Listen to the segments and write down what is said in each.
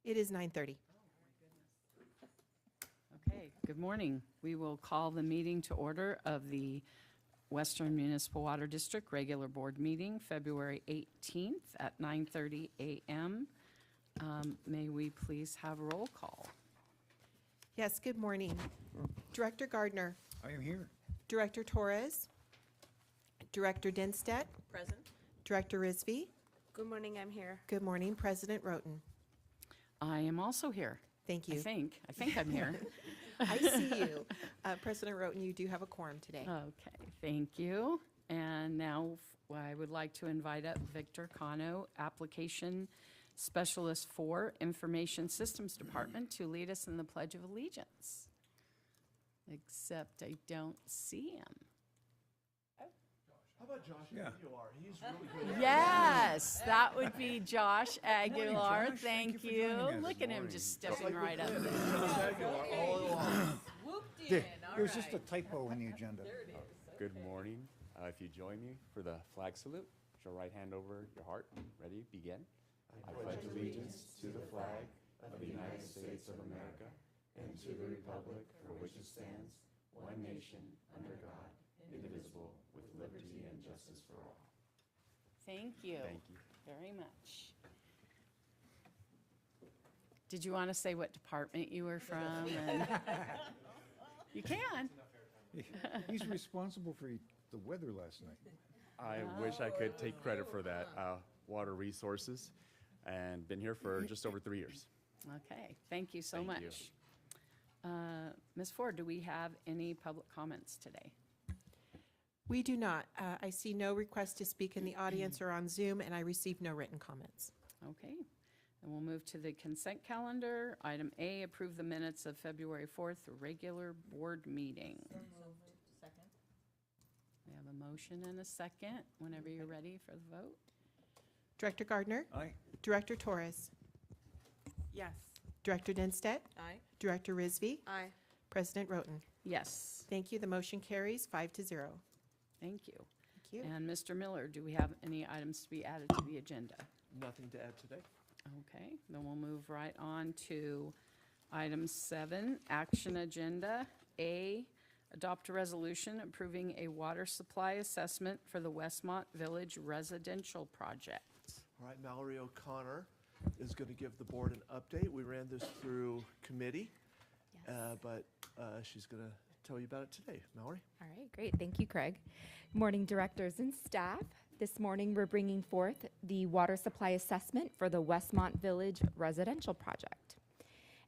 It is 9:30. Okay, good morning. We will call the meeting to order of the Western Municipal Water District Regular Board Meeting, February 18th at 9:30 a.m. May we please have roll call? Yes, good morning. Director Gardner, I am here. Director Torres, Director Dinstedt, Present. Director Risby. Good morning, I'm here. Good morning, President Roten. I am also here. Thank I you. think I'm here. I see you. President Roten, you do have a quorum today. Okay, thank you. And now I would like to invite up Victor Cano, Application Specialist for Information Systems Department, to lead us in the Pledge of Allegiance. Except I don't see him. How about Josh Yeah. Aguilar? He's really good. Yes, that would be Josh Aguilar. Josh. Thank Thank you for you. joining us. Look at him just stepping Like we right up planned. there. Josh Aguilar all along. There's just a typo in the agenda. Good morning. If you join me for the flag salute, put your right hand over your heart. Ready? Begin. I pledge allegiance to the flag of the United States of America and to the republic for which it stands, one nation, under God, indivisible, with liberty and justice for all. Thank you. Thank you. Very much. Did you want to say what department you were from? And you can. He's responsible for the weather last night. I wish I could take credit for that. Water Resources, and been here for just over 3 years. Okay, thank you so Thank you. much. Ms. Ford, do we have any public comments today? We do not. I see no request to speak in the audience or on Zoom, and I received no written comments. Okay, and we'll move to the consent calendar. Item A, approve the minutes of February 4th, regular board meeting. Second. We have a motion and a second, whenever you're ready for the vote. Director Gardner, Aye. Director Torres, Yes. Director Dinstedt, Aye. Director Risby, Aye. President Roten. Yes, Thank you. The motion carries 5-0. thank you. Thank you. And Mr. Miller, do we have any items to be added to the agenda? Nothing to add today. Okay, then we'll move right on to item 7, action agenda. A, adopt a resolution approving a water supply assessment for the Westmont Village residential project. All right, Mallory O'Connor is going to give the board an update. We ran this through committee, but she's going to tell you about it today. Mallory? All right, great. Thank you, Craig. Good morning, directors and staff. This morning, we're bringing forth the water supply assessment for the Westmont Village residential project.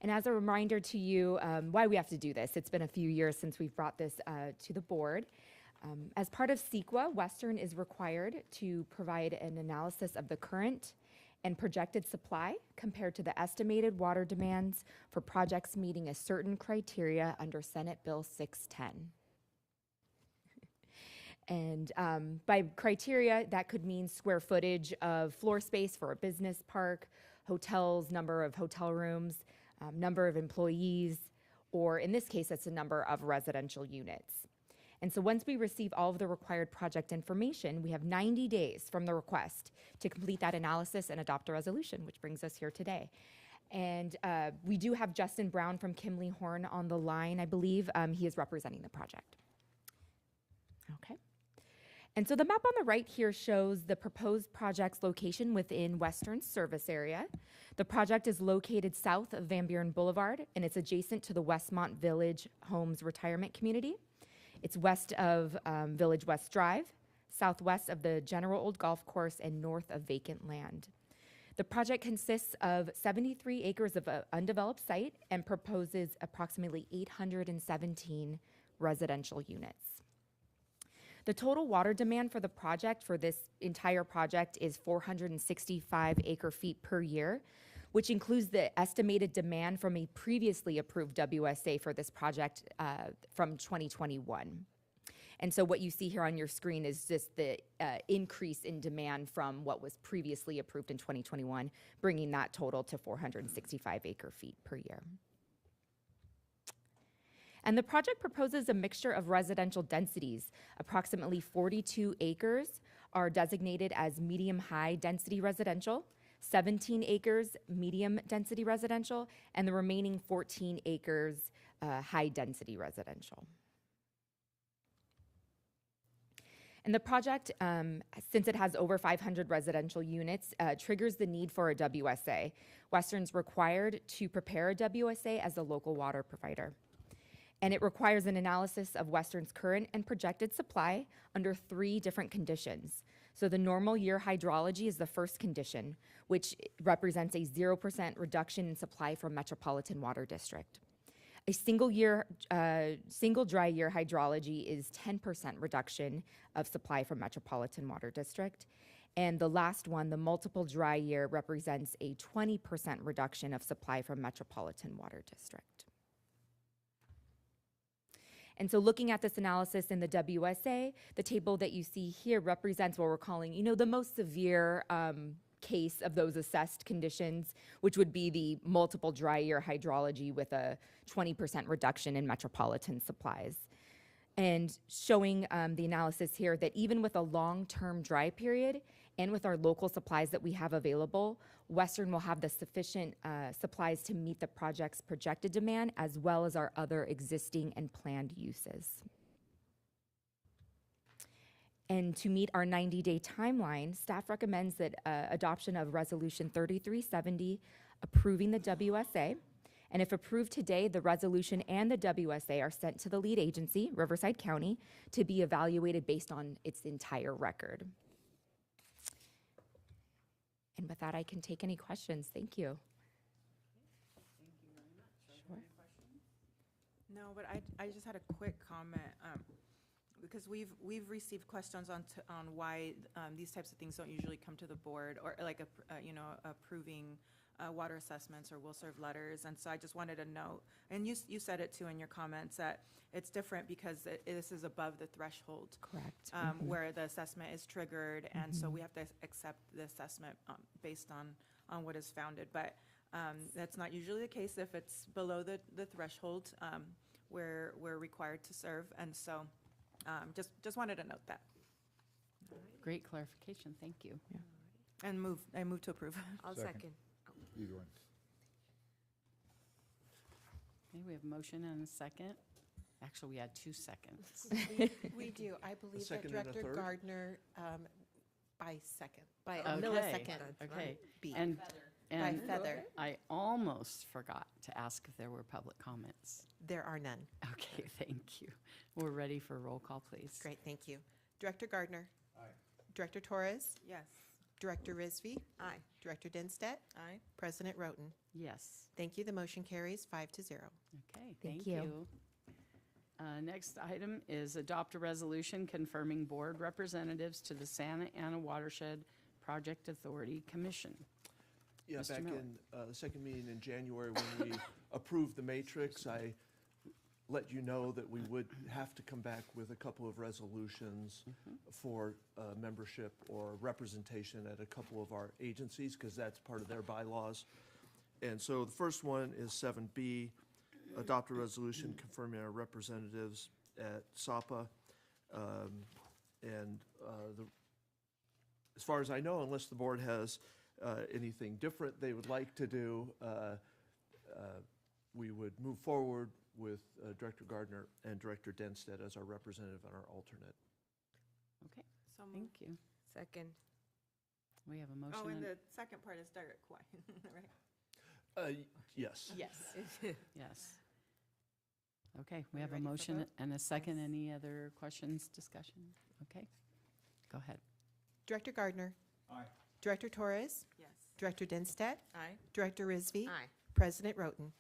And as a reminder to you why we have to do this, it's been a few years since we've brought this to the board. As part of CEQA, Western is required to provide an analysis of the current and projected supply compared to the estimated water demands for projects meeting a certain criteria under Senate Bill 610. And by criteria, that could mean square footage of floor space for a business park, hotels, number of hotel rooms, number of employees, or in this case, it's the number of residential units. And so once we receive all of the required project information, we have 90 days from the request to complete that analysis and adopt a resolution, which brings us here today. And we do have Justin Brown from Kimley Horn on the line, I believe. He is representing the project. Okay. And so the map on the right here shows the proposed project's location within Western's service area. The project is located south of Van Buren Boulevard, and it's adjacent to the Westmont Village Homes Retirement Community. It's west of Village West Drive, southwest of the General Old Golf Course, and north of vacant land. The project consists of 73 acres of undeveloped site and proposes approximately 817 residential units. The total water demand for the project, for this entire project, is 465 acre-feet per year, which includes the estimated demand from a previously approved WSA for this project from 2021. And so what you see here on your screen is just the increase in demand from what was previously approved in 2021, bringing that total to 465 acre-feet per year. And the project proposes a mixture of residential densities. Approximately 42 acres are designated as medium-high density residential. 17 acres medium-density residential, and the remaining 14 acres high-density residential. And the project, since it has over 500 residential units, triggers the need for a WSA. Western's required to prepare a WSA as a local water provider. And it requires an analysis of Western's current and projected supply under 3 different conditions. So the normal year hydrology is the first condition, which represents a 0% reduction in supply from Metropolitan Water District. A single dry year hydrology is 10% reduction of supply from Metropolitan Water District. And the last one, the multiple dry year, represents a 20% reduction of supply from Metropolitan Water District. And so looking at this analysis in the WSA, the table that you see here represents what we're calling, the most severe case of those assessed conditions, which would be the multiple dry year hydrology with a 20% reduction in metropolitan supplies. And showing the analysis here that even with a long-term dry period and with our local supplies that we have available, Western will have the sufficient supplies to meet the project's projected demand as well as our other existing and planned uses. And to meet our 90-day timeline, staff recommends that adoption of Resolution 3370 approving the WSA. And if approved today, the resolution and the WSA are sent to the lead agency, Riverside County, to be evaluated based on its entire record. And with that, I can take any questions. Thank you. Sure. No, but I just had a quick comment, because we've received questions on why these types of things don't usually come to the board, or like, approving water assessments or will serve letters. And so I just wanted to note, and you said it too in your comments, that it's different because this is above the threshold. Correct. Where the assessment is triggered, and so we have to accept the assessment based on what is founded. But that's not usually the case if it's below the threshold where we're required to serve. And so just wanted to note that. Great clarification, thank you. And I move to approve. I'll second. Either one. Okay, we have a motion and a second. Actually, we had 2 seconds. We do. I believe that second and a Director third? Gardner, by a Okay, millisecond. Okay, beat. and By feather. I almost forgot to ask if there were public comments. There are none. Okay, thank you. We're ready for roll call, please. Great, thank you. Director Gardner. Aye. Director Torres. Yes. Director Risby. Aye. Director Dinstedt. Aye. President Roten. Yes. Thank you. The motion carries 5-0. Okay, Thank thank you. you. Next item is adopt a resolution confirming board representatives to the Santa Ana Watershed Project Authority Commission. Yeah, Mr. back Miller. in the second meeting in January, when we approved the matrix, I let you know that we would have to come back with a couple of resolutions for membership or representation at a couple of our agencies, because that's part of their bylaws. And so the first one is 7B, adopt a resolution confirming our representatives at SAPA. As far as I know, unless the board has anything different they would like to do, we would move forward with Director Gardner and Director Denstedt as our representative and our alternate. Okay, So thank you. Second. We have a motion. Oh, and and- the second part is Derek Kwai, right? Yes. Yes. Yes. Okay, we We have a ready for motion vote? and a second. Any other questions, discussion? Okay, go ahead. Director Gardner. Aye. Director Torres. Yes. Director Dinstedt. Aye. Director Risby. Aye. President Roten.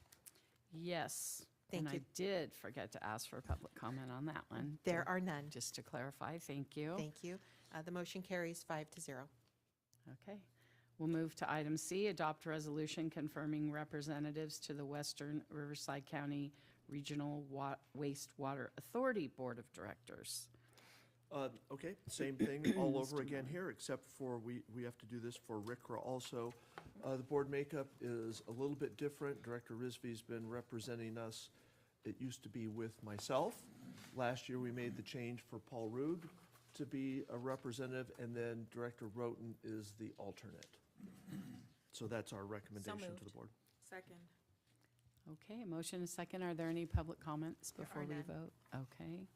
Yes. Thank And you. I did forget to ask for public comment on that one. There so are none. Just to clarify, thank you. Thank you. The motion carries 5-0. Okay. We'll move to item C, adopt resolution confirming representatives to the Western Riverside County Regional Wastewater Authority Board of Directors. Okay, same thing all over again here, except for we have to do this for RCRA also. The board makeup is a little bit different. Director Risby's been representing us. It used to be with myself. Last year, we made the change for Paul Rude to be a representative, and then Director Roten is the alternate. So that's our recommendation to the moved. board. Second. Okay, a motion and a second. Are there any public comments There before are we none. vote? Okay,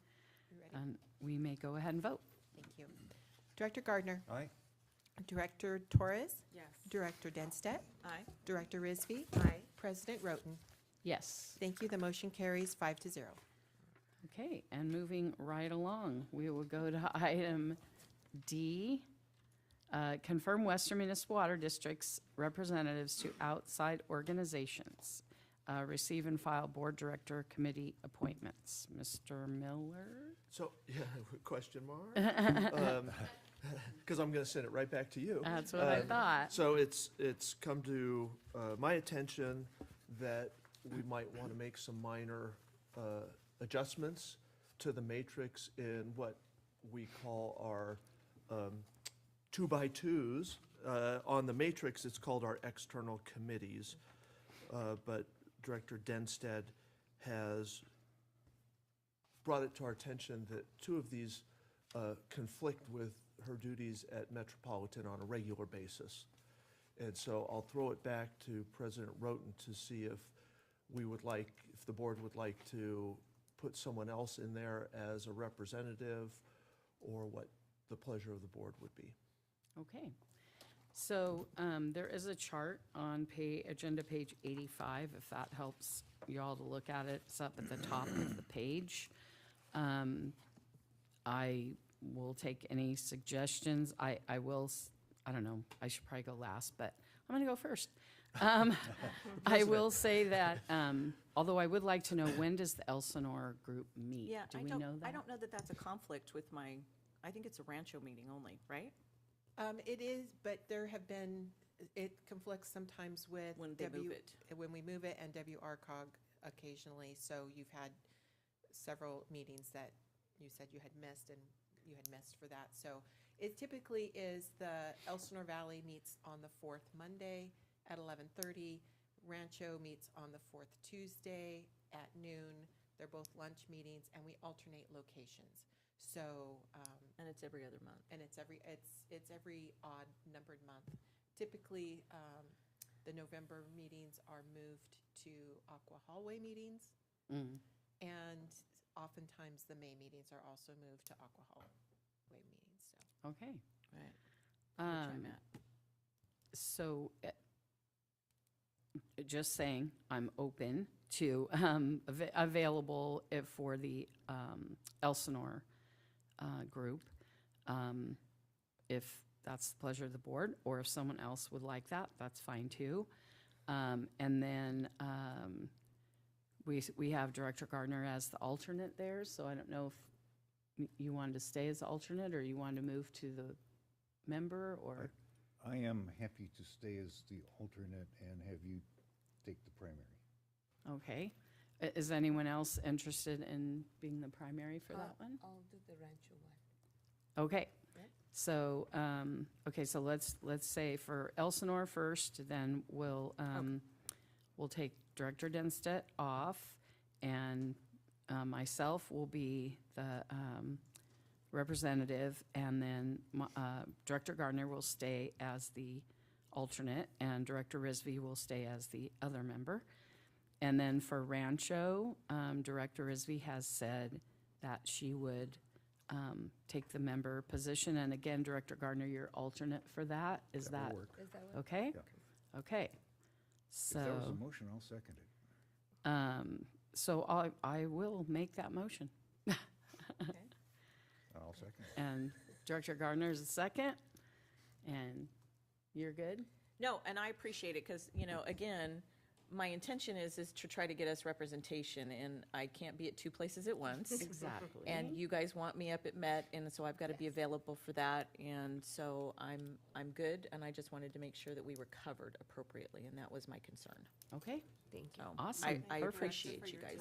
You ready? and we may go ahead and vote. Thank you. Director Gardner, Aye. Director Torres, Yes. Director Denstedt, Aye. Director Risby, Aye. President Roten. Yes. Thank you. The motion carries 5-0. Okay, and moving right along, we will go to item D. Confirm Western Municipal Water District's representatives to outside organizations. Receive and file board director committee appointments. Mr. Miller? So, yeah, question mark? Because I'm going to send it right back to you. That's what I thought. So it's come to my attention that we might want to make some minor adjustments to the matrix in what we call our 2x2s. On the matrix, it's called our external committees. But Director Denstedt has brought it to our attention that two of these conflict with her duties at Metropolitan on a regular basis. And so I'll throw it back to President Roten to see if if the board would like to put someone else in there as a representative, or what the pleasure of the board would be. Okay. So there is a chart on agenda page 85, if that helps y'all to look at it. It's up at the top of the page. I will take any suggestions. I don't know, I should probably go last, but I'm going to go first. I will say that, although I would like to know, when does the Elsinore group meet? Yeah, Do I we don't, know that? I don't know that that's a conflict with I think it's a Rancho meeting only, right? It is, but there have been, it conflicts sometimes with. When they move it. When we move it, and WRCOG occasionally. So you've had several meetings that you said you had missed, and you had missed for that. So it typically is the Elsinore Valley meets on the fourth Monday at 11:30. Rancho meets on the fourth Tuesday at noon. They're both lunch meetings, and we alternate locations. So, And it's every other month. and it's every odd numbered month. Typically, the November meetings are moved to Aqua Hallway meetings, Mm. and oftentimes the May meetings are also moved to Aqua Hallway meetings, so. Okay. Right. Which I'm at. So, just saying, I'm open to, available for the Elsinore group, if that's the pleasure of the board, or if someone else would like that, that's fine too. And then we have Director Gardner as the alternate there, so I don't know if you wanted to stay as the alternate, or you wanted to move to the member, or? I am happy to stay as the alternate and have you take the primary. Okay. Is anyone else interested in being the primary for that one? I'll do the Rancho one. Okay. Yeah. So, so let's say for Elsinore first, then we'll take Director Denstedt off, and myself will be the representative, and then Director Gardner will stay as the alternate, and Director Risby will stay as the other member. And then for Rancho, Director Risby has said that she would take the member position. And again, Director Gardner, you're alternate for that. Is That will that work. Is that what? okay? Yeah. Okay. If that was a So, motion, I'll second it. so I will make that motion. I'll second it. And Director Gardner is the second. And you're good? No, and I appreciate it because, again, my intention is to try to get us representation, and I can't be at two places at once. Exactly. And you guys want me up at Met, and so I've got to be available for that. And so I'm good, and I just wanted to make sure that we were covered appropriately, and that was my concern. Okay, Thank you. So Awesome. I Perfect. appreciate you guys.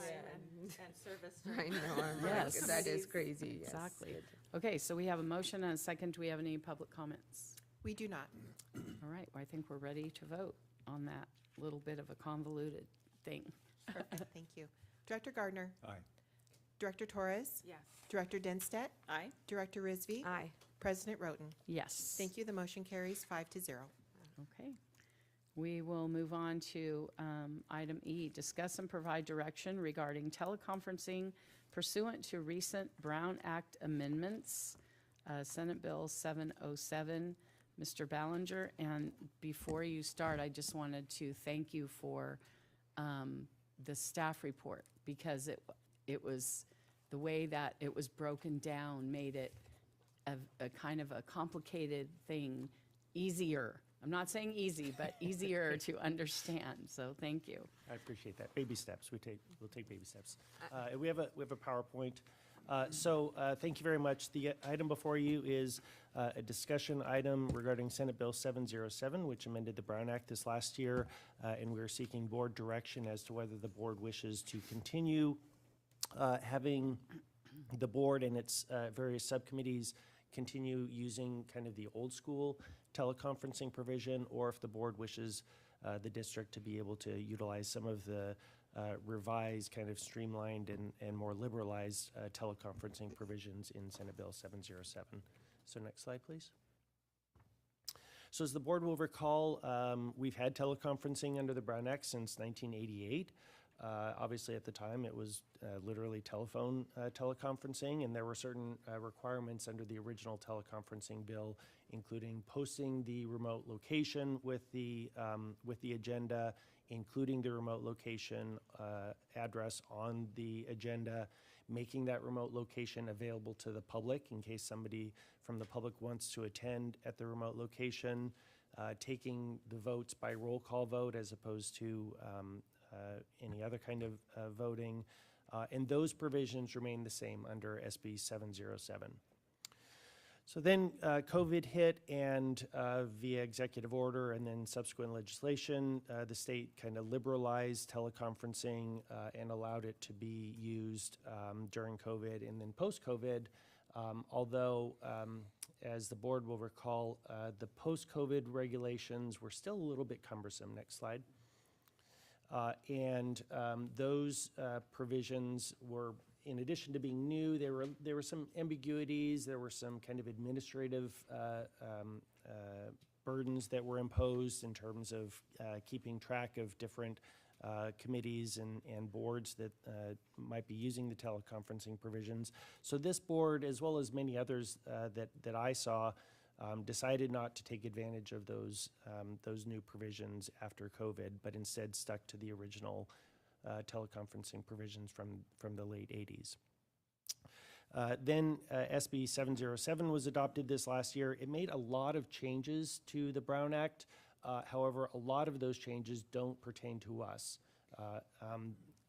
And service. I know, I'm like, Yes. that is crazy, yes. Exactly. Okay, so we have a motion and a second. Do we have any public comments? We do not. All right, well, I think we're ready to vote on that little bit of a convoluted thing. Perfect, thank you. Director Gardner, Aye. Director Torres, Yes. Director Denstedt, Aye? Director Risby, Aye. President Roten. Yes. Thank you. The motion carries 5-0. Okay. We will move on to item E, discuss and provide direction regarding teleconferencing pursuant to recent Brown Act amendments, Senate Bill 707. Mr. Ballinger, and before you start, I just wanted to thank you for the staff report, because it was, the way that it was broken down made it a kind of a complicated thing easier. I'm not saying easy, but easier to understand, so thank you. I appreciate that. Baby steps. We'll take baby steps. We have a PowerPoint. Thank you very much. The item before you is a discussion item regarding Senate Bill 707, which amended the Brown Act this last year, and we're seeking board direction as to whether the board wishes to continue having the board and its various subcommittees continue using kind of the old school teleconferencing provision, or if the board wishes the district to be able to utilize some of the revised, kind of streamlined and more liberalized teleconferencing provisions in Senate Bill 707. So next slide, please. So as the board will recall, we've had teleconferencing under the Brown Act since 1988. Obviously, at the time, it was literally telephone teleconferencing, and there were certain requirements under the original teleconferencing bill, including posting the remote location with the agenda, including the remote location address on the agenda, making that remote location available to the public in case somebody from the public wants to attend at the remote location, taking the votes by roll call vote as opposed to any other kind of voting, and those provisions remain the same under SB 707. So then COVID hit, and via executive order and then subsequent legislation, the state kind of liberalized teleconferencing and allowed it to be used during COVID and then post-COVID, although as the board will recall, the post-COVID regulations were still a little bit cumbersome. Next slide. Those provisions were, in addition to being new, there were some ambiguities, there were some kind of administrative burdens that were imposed in terms of keeping track of different committees and boards that might be using the teleconferencing provisions. So this board, as well as many others that I saw, decided not to take advantage of those new provisions after COVID, but instead stuck to the original teleconferencing provisions from the late 80s. Then SB 707 was adopted this last year. It made a lot of changes to the Brown Act. However, a lot of those changes don't pertain to us.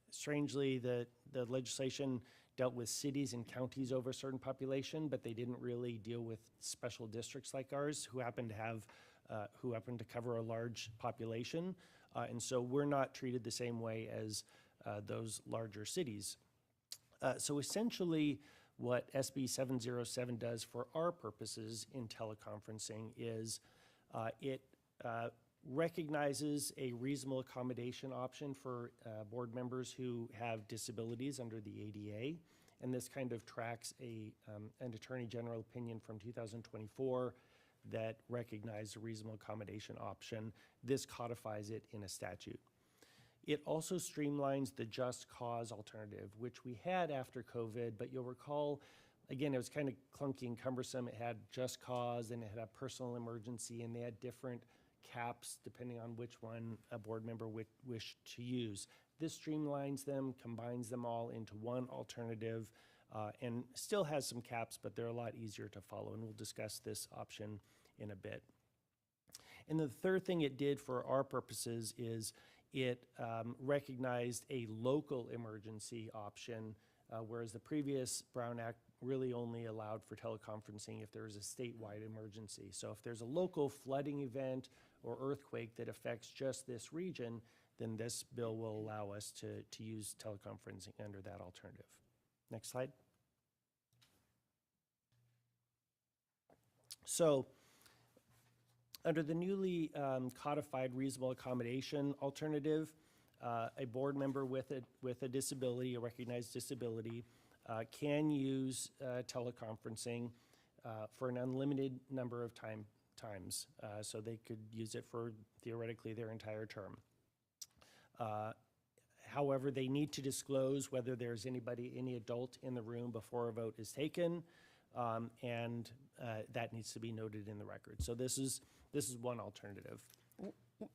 Strangely, the legislation dealt with cities and counties over a certain population, but they didn't really deal with special districts like ours who happen to cover a large population. And so we're not treated the same way as those larger cities. So essentially, what SB 707 does for our purposes in teleconferencing is it recognizes a reasonable accommodation option for board members who have disabilities under the ADA. And this kind of tracks an Attorney General opinion from 2024 that recognized a reasonable accommodation option. This codifies it in a statute. It also streamlines the just cause alternative, which we had after COVID, but you'll recall, again, it was kind of clunky and cumbersome. It had just cause, and it had a personal emergency, and they had different caps depending on which one a board member wished to use. This streamlines them, combines them all into one alternative, and still has some caps, but they're a lot easier to follow, and we'll discuss this option in a bit. And the third thing it did for our purposes is it recognized a local emergency option, whereas the previous Brown Act really only allowed for teleconferencing if there was a statewide emergency. So if there's a local flooding event or earthquake that affects just this region, then this bill will allow us to use teleconferencing under that alternative. Next slide. So under the newly codified reasonable accommodation alternative, a board member with a disability, a recognized disability, can use teleconferencing for an unlimited number of times, so they could use it for theoretically their entire term. However, they need to disclose whether there's any adult in the room before a vote is taken, and that needs to be noted in the record. So this is one alternative.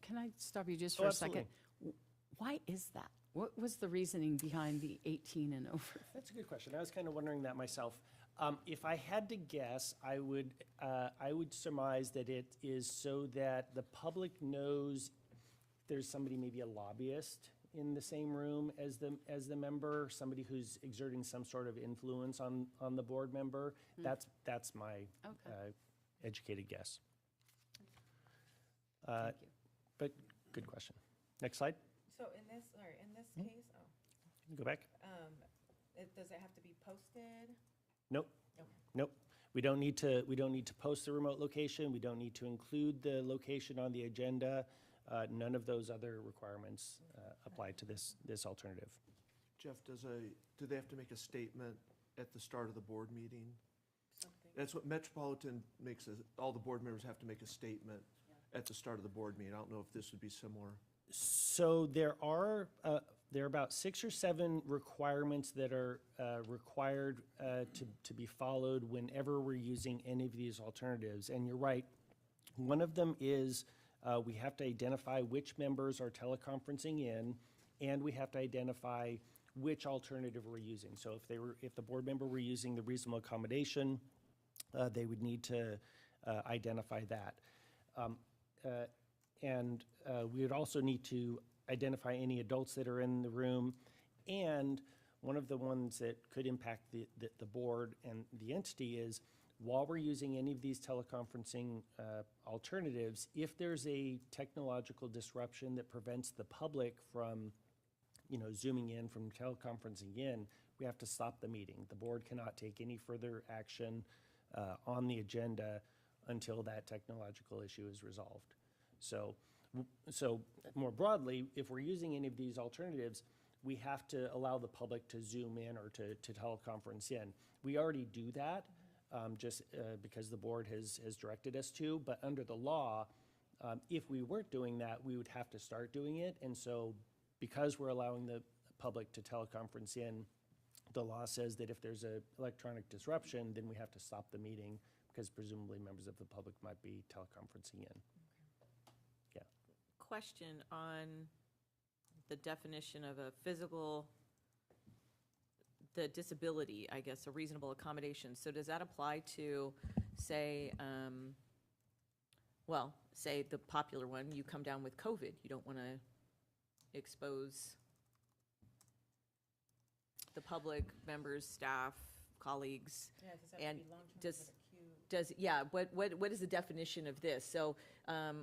Can I stop you just Oh, for a absolutely. second? Why is that? What was the reasoning behind the 18 and over? That's a good question. I was kind of wondering that myself. If I had to guess, I would surmise that it is so that the public knows there's somebody, maybe a lobbyist in the same room as the member, somebody who's exerting some sort of influence on the board member. That's my Okay. educated guess. Thank you. But good question. Next slide. So in this case, Go back. does it have to be posted? Nope. Okay. Nope. We don't need to post the remote location. We don't need to include the location on the agenda. None of those other requirements apply to this alternative. Jeff, do they have to make a statement at the start of the board meeting? That's what Metropolitan makes, all the board members have to make a statement at the start of the board meeting. I don't know if this would be similar. So there are about 6 or 7 requirements that are required to be followed whenever we're using any of these alternatives. And you're right, one of them is we have to identify which members are teleconferencing in, and we have to identify which alternative we're using. So if the board member were using the reasonable accommodation, they would need to identify that. And we would also need to identify any adults that are in the room. And one of the ones that could impact the board and the entity is, while we're using any of these teleconferencing alternatives, if there's a technological disruption that prevents the public from, zooming in, from teleconferencing in, we have to stop the meeting. The board cannot take any further action on the agenda until that technological issue is resolved. So more broadly, if we're using any of these alternatives, we have to allow the public to zoom in or to teleconference in. We already do that, just because the board has directed us to, but under the law, if we weren't doing that, we would have to start doing it. And so because we're allowing the public to teleconference in, the law says that if there's an electronic disruption, then we have to stop the meeting, because presumably members of the public might be teleconferencing in. Yeah. Question on the definition of a the disability, I guess, a reasonable accommodation. So does that apply to, say, say the popular one, you come down with COVID, you don't want to expose the public, members, staff, colleagues? Yeah, does that And be long-term does- with acute? What is the definition of this? So,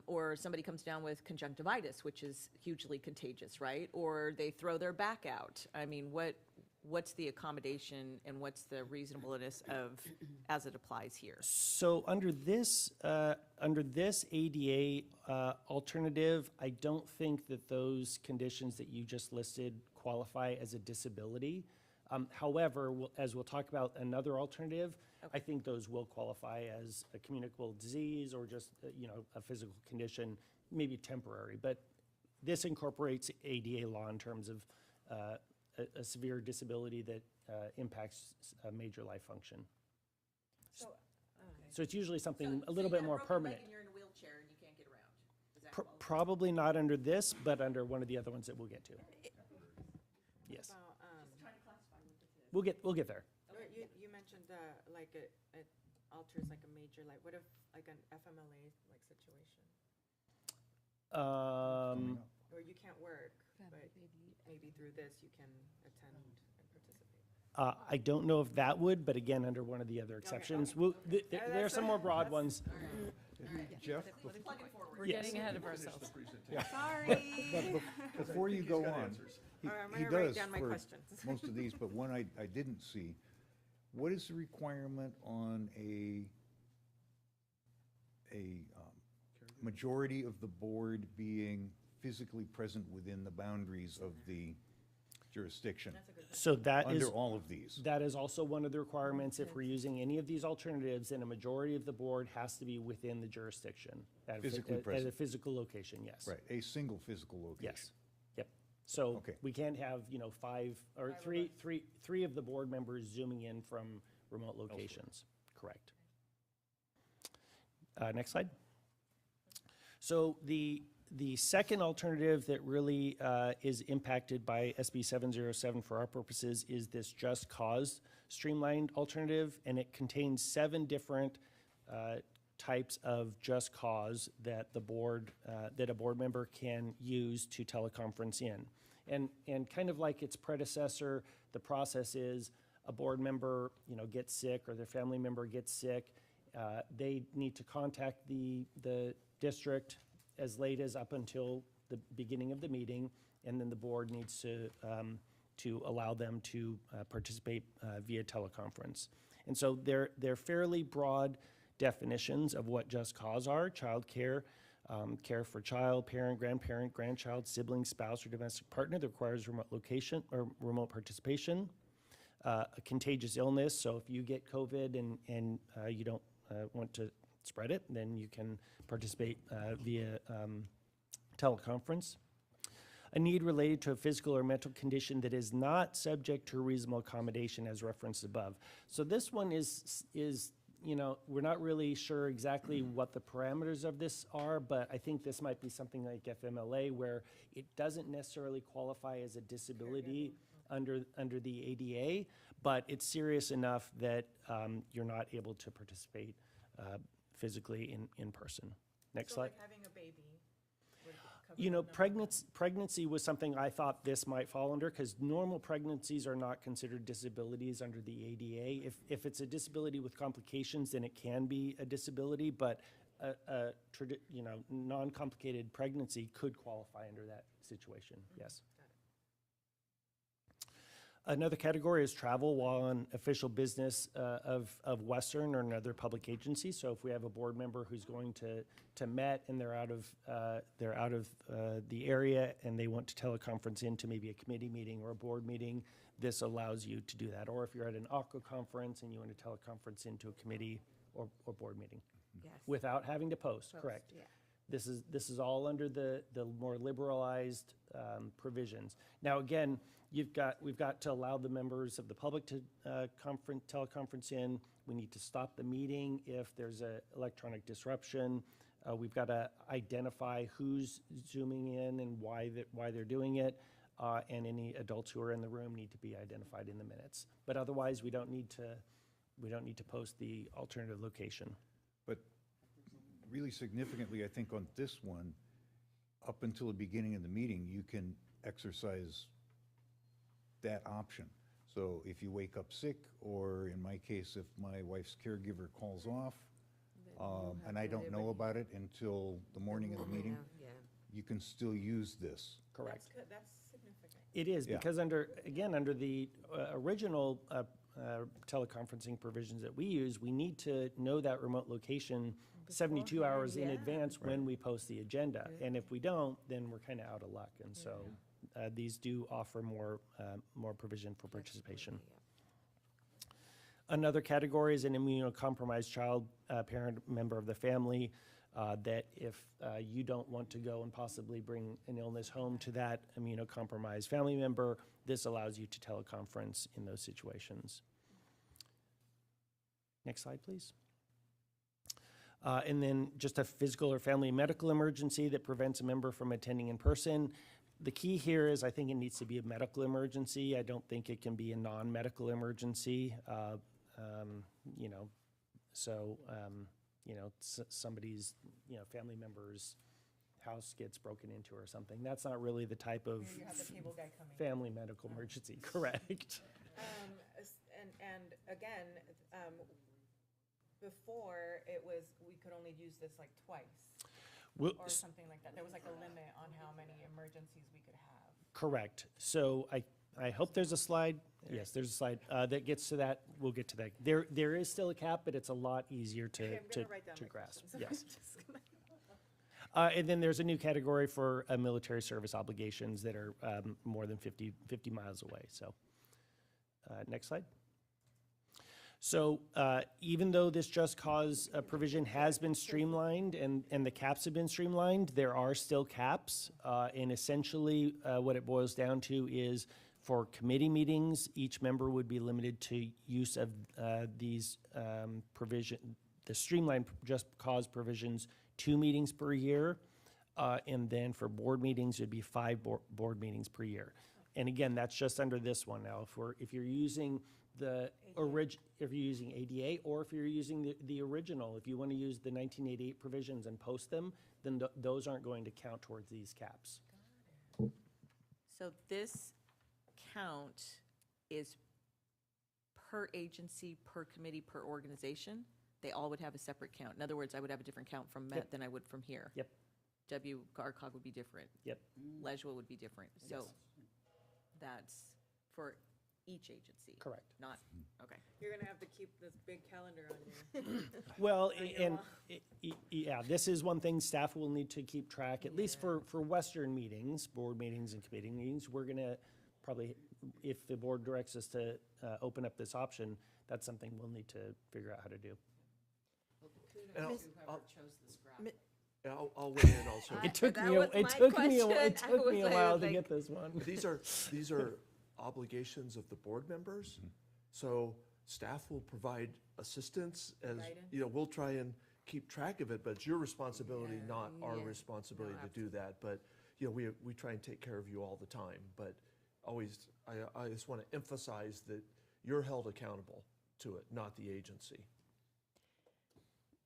or somebody comes down with conjunctivitis, which is hugely contagious, right? Or they throw their back out. I mean, what's the accommodation and what's the reasonableness of, as it applies here? So under this ADA alternative, I don't think that those conditions that you just listed qualify as a disability. However, as we'll talk about another alternative, I think those will qualify as a communicable disease or just, a physical condition, maybe temporary. But this incorporates ADA law in terms of a severe disability that impacts a major life function. So it's usually something a little bit more permanent. And you're in a wheelchair and you can't get around. Does that qualify? Probably not under this, but under one of the other ones that we'll get to. Yes, we'll get there. You mentioned, like, it alters like a major, like, what if, like, an FMLA, like, situation? Or you can't work, but maybe through this you can attend and participate. I don't know if that would, but again, under one of the other exceptions. There are some more broad ones. Jeff, We're getting ahead of ourselves. Sorry. before you go on, he All right, I'm he gonna write does down my for questions. most of these, but one I didn't see. What is the requirement on a majority of the board being physically present within the boundaries of the jurisdiction So that is, under all of these. that is also one of the requirements. If we're using any of these alternatives, then a majority of the board has to be within the jurisdiction. At a phy- Physically At a present. physical location, yes. Right, a single physical location. Yes, yep. So Okay. we can't have, three of the board members zooming in from remote locations. Correct. Next slide. So the second alternative that really is impacted by SB 707 for our purposes is this just cause streamlined alternative, and it contains 7 different types of just cause that the board, that a board member can use to teleconference in. And kind of like its predecessor, the process is a board member, gets sick or their family member gets sick. They need to contact the district as late as up until the beginning of the meeting, and then the board needs to allow them to participate via teleconference. And so they're fairly broad definitions of what just cause are: child care, care for child, parent, grandparent, grandchild, sibling, spouse, or domestic partner that requires remote location or remote participation. A contagious illness, so if you get COVID and you don't want to spread it, then you can participate via teleconference. A need related to a physical or mental condition that is not subject to reasonable accommodation as referenced above. So this one is we're not really sure exactly what the parameters of this are, but I think this might be something like FMLA, where it doesn't necessarily qualify as a disability under the ADA, but it's serious enough that you're not able to participate physically in person. Next slide. having a baby. Pregnancy was something I thought this might fall under, because normal pregnancies are not considered disabilities under the ADA. If it's a disability with complications, then it can be a disability, but non-complicated pregnancy could qualify under that situation, yes. Another category is travel while on official business of Western or another public agency. So if we have a board member who's going to Met and they're out of the area and they want to teleconference into maybe a committee meeting or a board meeting, this allows you to do that. Or if you're at an ACO conference and you want to teleconference into a committee or board meeting without having to post, correct? Yeah. This is all under the more liberalized provisions. Now, again, we've got to allow the members of the public to teleconference in. We need to stop the meeting if there's an electronic disruption. We've got to identify who's zooming in and why they're doing it, and any adults who are in the room need to be identified in the minutes. But otherwise, we don't need to post the alternative location. But really significantly, I think on this one, up until the beginning of the meeting, you can exercise that option. So if you wake up sick, or in my case, if my wife's caregiver calls off, and I don't know about it until the morning of the meeting, you can still use this. Correct. That's significant. It is, Yeah. because under the original teleconferencing provisions that we use, we need to know that remote location 72 hours in advance when we post the agenda. And if we don't, then we're kind of out of luck. And so these do offer more provision for participation. Another category is an immunocompromised child, parent, member of the family, that if you don't want to go and possibly bring an illness home to that immunocompromised family member, this allows you to teleconference in those situations. Next slide, please. And then just a physical or family medical emergency that prevents a member from attending in person. The key here is I think it needs to be a medical emergency. I don't think it can be a non-medical emergency. Somebody's, family member's house gets broken into or something. That's not really the type of You have the cable guy coming. family medical emergency, correct? And again, before it was, we could only use this like twice Well, or something like that. There was like a limit on how many emergencies we could have. correct. So I hope there's a slide. Yes, there's a slide that gets to that. We'll get to that. There is still a cap, but it's a lot easier Okay, I'm to gonna write down my grasp. questions. Yes. Just gonna- And then there's a new category for military service obligations that are more than 50 miles away. So, next slide. So even though this just cause provision has been streamlined and the caps have been streamlined, there are still caps. And essentially what it boils down to is for committee meetings, each member would be limited to use of these the streamlined just cause provisions, 2 meetings per year. And then for board meetings, it'd be 5 board meetings per year. And again, that's just under this one. Now, if you're using if you're using ADA, or if you're using the original, if you want to use the 1988 provisions and post them, then those aren't going to count towards these caps. So this count is per agency, per committee, per organization? They all would have a separate count. In other words, I would have a different count from Met than I would from here. Yep. WRCOG would be different. Yep. Ledgewell would be different. So that's for each agency. Correct. Not, okay. You're gonna have to keep this big calendar on you. Well, yeah, this is one thing staff will need to keep track, at least for Western meetings, board meetings and committee meetings. We're gonna probably, if the board directs us to open up this option, that's something we'll need to figure out how to do. And Miss- I'll- chose this graph. and I'll weigh in also. It took that me, was it my took me, question. it took me a I while was to like- get this one. These are obligations of the board members. So staff will provide assistance as, we'll try and keep track of it, but it's your responsibility, not our Yeah. responsibility No, to do that. But, we try and take care of you all the time. But always, I just want to emphasize that you're held accountable to it, not the agency.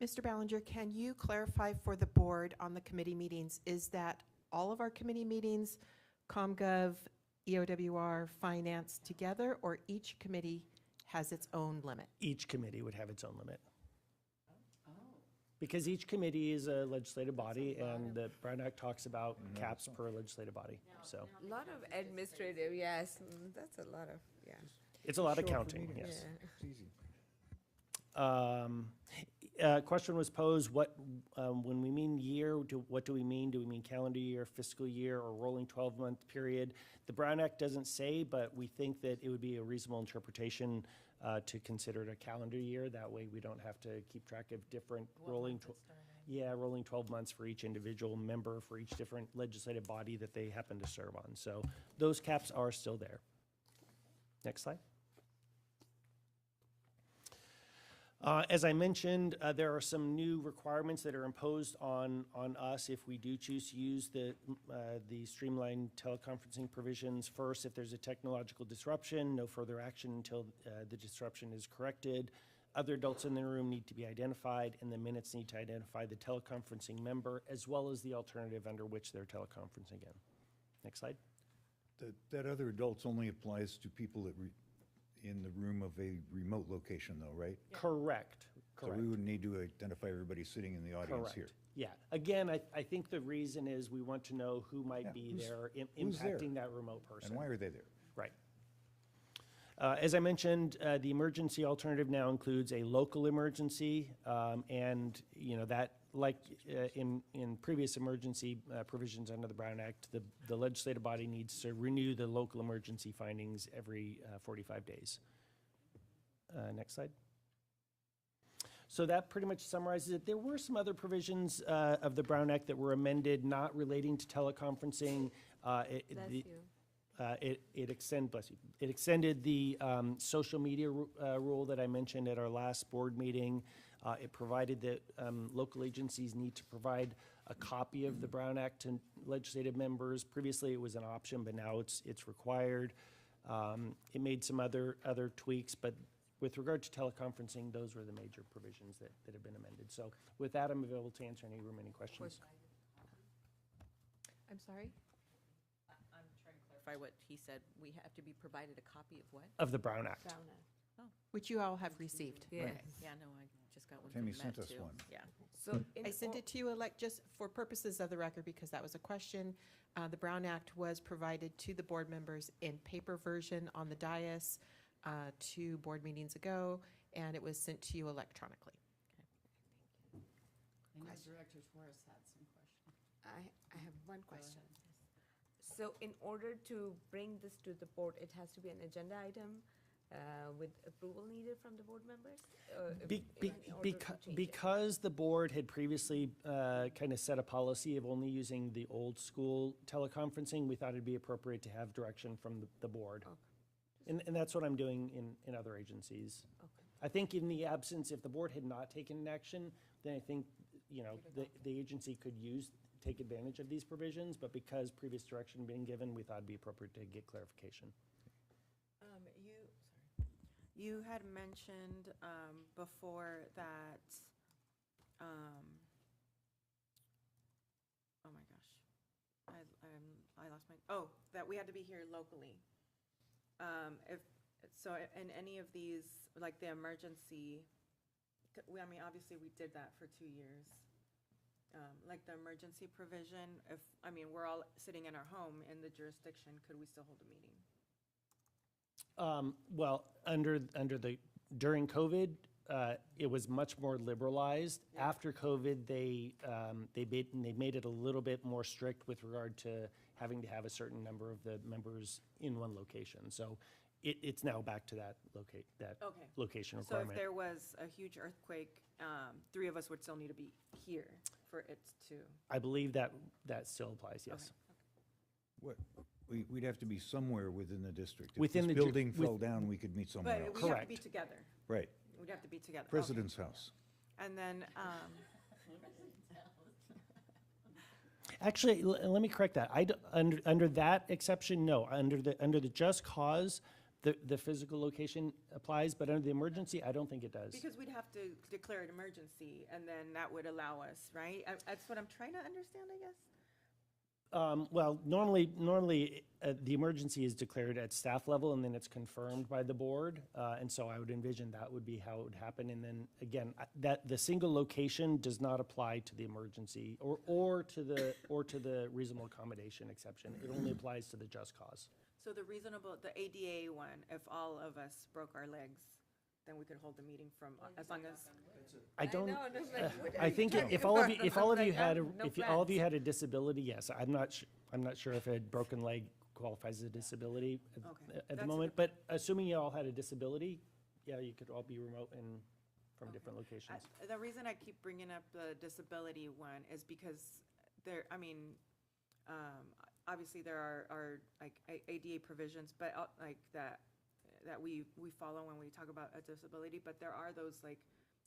Mr. Ballinger, can you clarify for the board on the committee meetings, is that all of our committee meetings, ComGov, EOWR, Finance together, or each committee has its own limit? Each committee would have its own limit. Because each committee is a legislative body, and the Brown Act talks about caps per legislative body, so. A lot of administrative, yes, that's a lot of, yeah. It's a lot of Show up for counting, meetings. yes. It's easy. Question was posed, when we mean year, what do we mean? Do we mean calendar year, fiscal year, or rolling 12-month period? The Brown Act doesn't say, but we think that it would be a reasonable interpretation to consider it a calendar year. That way, we don't have to keep track of different rolling 12 months for each individual member, for each different legislative body that they happen to serve on. So those caps are still there. Next slide. As I mentioned, there are some new requirements that are imposed on us if we do choose to use the streamlined teleconferencing provisions. First, if there's a technological disruption, no further action until the disruption is corrected. Other adults in the room need to be identified, and the minutes need to identify the teleconferencing member as well as the alternative under which they're teleconferencing in. Next slide. That other adults only applies to people that in the room of a remote location though, right? Correct. So we would need to identify everybody sitting in the audience here. Correct. Yeah. Again, I think the reason is we want to know who might Yeah, be who's- there who's there? impacting that remote person. And why are they there? Right. As I mentioned, the emergency alternative now includes a local emergency, and, that, like in previous emergency provisions under the Brown Act, the legislative body needs to renew the local emergency findings every 45 days. Next slide. So that pretty much summarizes it. There were some other provisions of the Brown Act that were amended, not relating to teleconferencing. Bless you. It extended the social media rule that I mentioned at our last board meeting. It provided that local agencies need to provide a copy of the Brown Act to legislative members. Previously, it was an option, but now it's required. It made some other tweaks, but with regard to teleconferencing, those were the major provisions that have been amended. So with that, I'm available to answer any remaining questions. I'm sorry? I'm trying to clarify what he said. We have to be provided a copy of what? Of the Brown Act. Which you all have received. Yes. Okay. Yeah, no, I just got one from Tammy Met sent us too. one. Yeah. So. I sent it to you, just for purposes of the record, because that was a question. The Brown Act was provided to the board members in paper version on the dais 2 board meetings ago, and it was sent to you electronically. I know Director Torres had some questions. I have one question. So in order to bring this to the board, it has to be an agenda item with approval needed from the board members? In order to change it? Because the board had previously kind of set a policy of only using the old school teleconferencing, we thought it'd be appropriate to have direction from the board. Okay. And that's what I'm doing in other agencies. Okay. I think in the absence, if the board had not taken an action, then I think, the agency could take advantage of these provisions, but because previous direction being given, we thought it'd be appropriate to get clarification. You had mentioned before that, oh my gosh, I lost that we had to be here locally. In any of these, like the emergency, obviously we did that for 2 years. Like the emergency provision, we're all sitting in our home in the jurisdiction, could we still hold a meeting? Well, during COVID, it was much more liberalized. Yeah. After COVID, they made it a little bit more strict with regard to having to have a certain number of the members in one location. So it's now back to that Okay. location So requirement. if there was a huge earthquake, 3 of us would still need to be here for it to, I believe that still applies, yes. We'd have to be somewhere within the district. If Within this the ju- building with- fell down, we could meet somewhere but else. we have to Correct. be together. Right, We'd have to be together. Okay. President's house. And then, Actually, let me correct that. Under that exception, no. Under the just cause, the physical location applies, but under the emergency, I don't think it does. because we'd have to declare an emergency, and then that would allow us, right? That's what I'm trying to understand, I guess. Well, normally, the emergency is declared at staff level, and then it's confirmed by the board. And so I would envision that would be how it would happen. And then, again, that the single location does not apply to the emergency or to the reasonable accommodation exception. It only applies to the just cause. So the ADA one, if all of us broke our legs, then we could hold the meeting from, as long as, I don't, know, just like, what are I you think talking if all of you, about? if all of I'm you like, had, no if all of you plans. had a disability, yes, I'm not sure if a broken leg qualifies as a disability Okay, at that's the a moment, good but assuming you all had a disability, yeah, you could all be remote and from different locations. the reason I keep bringing up the disability one is because there, obviously there are like ADA provisions, but like that we follow when we talk about a disability, but there are those like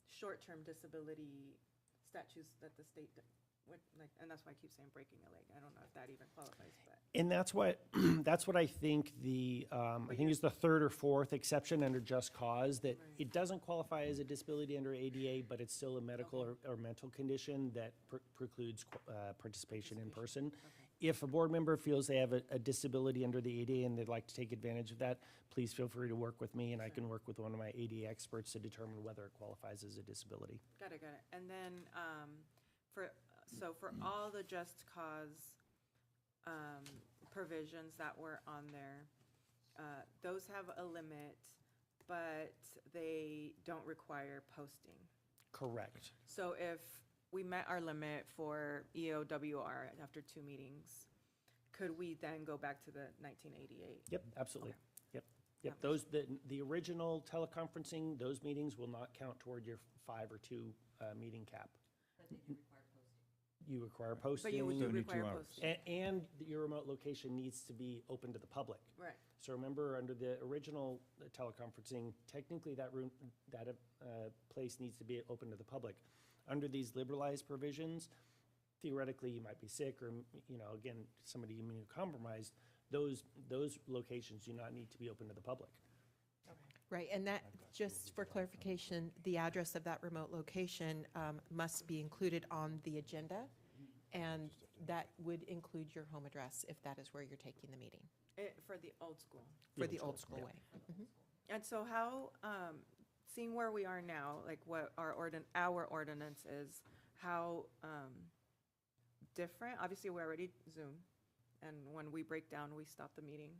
short-term disability statutes that the state would like, and that's why I keep saying breaking a leg. I don't know if that even qualifies, but. And that's what I think I think is the third or fourth exception under just cause, that Right. it doesn't qualify as a disability under ADA, but it's still a medical or mental condition that precludes participation in person. Okay. If a board member feels they have a disability under the ADA and they'd like to take advantage of that, please feel free to work with me, and I can work with one of my ADA experts to determine whether it qualifies as a disability. Got it. And then, for all the just cause provisions that were on there, those have a limit, but they don't require posting. Correct. So if we met our limit for EOWR after 2 meetings, could we then go back to the 1988? Yep, absolutely. Okay. Yep, those, the original teleconferencing, those meetings will not count toward your 5 or 2 meeting cap. You require posting. But you would 72 require hours. posting. And your remote location needs to be open to the public. Right. So remember, under the original teleconferencing, technically that room, that place needs to be open to the public. Under these liberalized provisions, theoretically, you might be sick or, again, somebody immunocompromised. Those locations do not need to be open to the public. Right, and that, just for clarification, the address of that remote location must be included on the agenda, and that would include your home address if that is where you're taking the meeting, For the old school. for the old school way. And so how, seeing where we are now, like what our ordinance is, how different, obviously we already Zoom, and when we break down, we stop the meeting.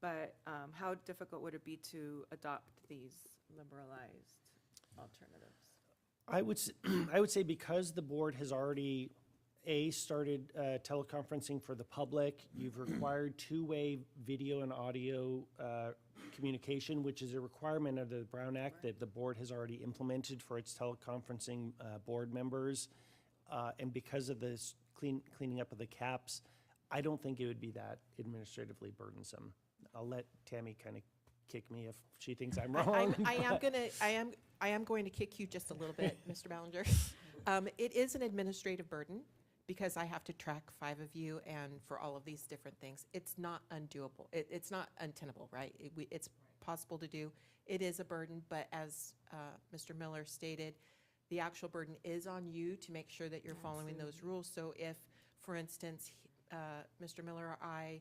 But how difficult would it be to adopt these liberalized alternatives? I would say because the board has already started teleconferencing for the public. You've required two-way video and audio communication, which is a requirement of the Brown Act that the board has already implemented for its teleconferencing board members. And because of this cleaning up of the caps, I don't think it would be that administratively burdensome. I'll let Tammy kind of kick me if she thinks I'm wrong. I am going to kick you just a little bit, Mr. Ballinger. It is an administrative burden because I have to track 5 of you and for all of these different things. It's not undoable. It's not untenable, right? It's possible to do. It is a burden, but as Mr. Miller stated, the actual burden is on you to make sure that you're following those rules. So if, for instance, Mr. Miller or I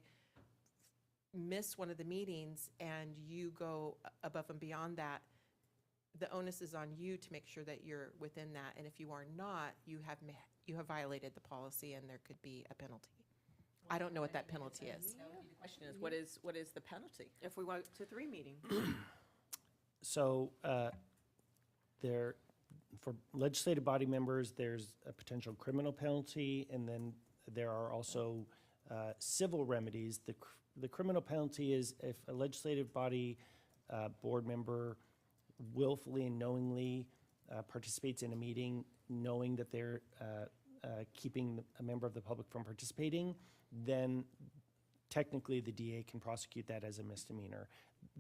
miss one of the meetings and you go above and beyond that, the onus is on you to make sure that you're within that. And if you are not, you have violated the policy and there could be a penalty. I don't know what that penalty is. The question is, what is the penalty? If we went to 3 meetings. So for legislative body members, there's a potential criminal penalty, and then there are also civil remedies. The criminal penalty is if a legislative body board member willfully and knowingly participates in a meeting, knowing that they're keeping a member of the public from participating, then technically the DA can prosecute that as a misdemeanor.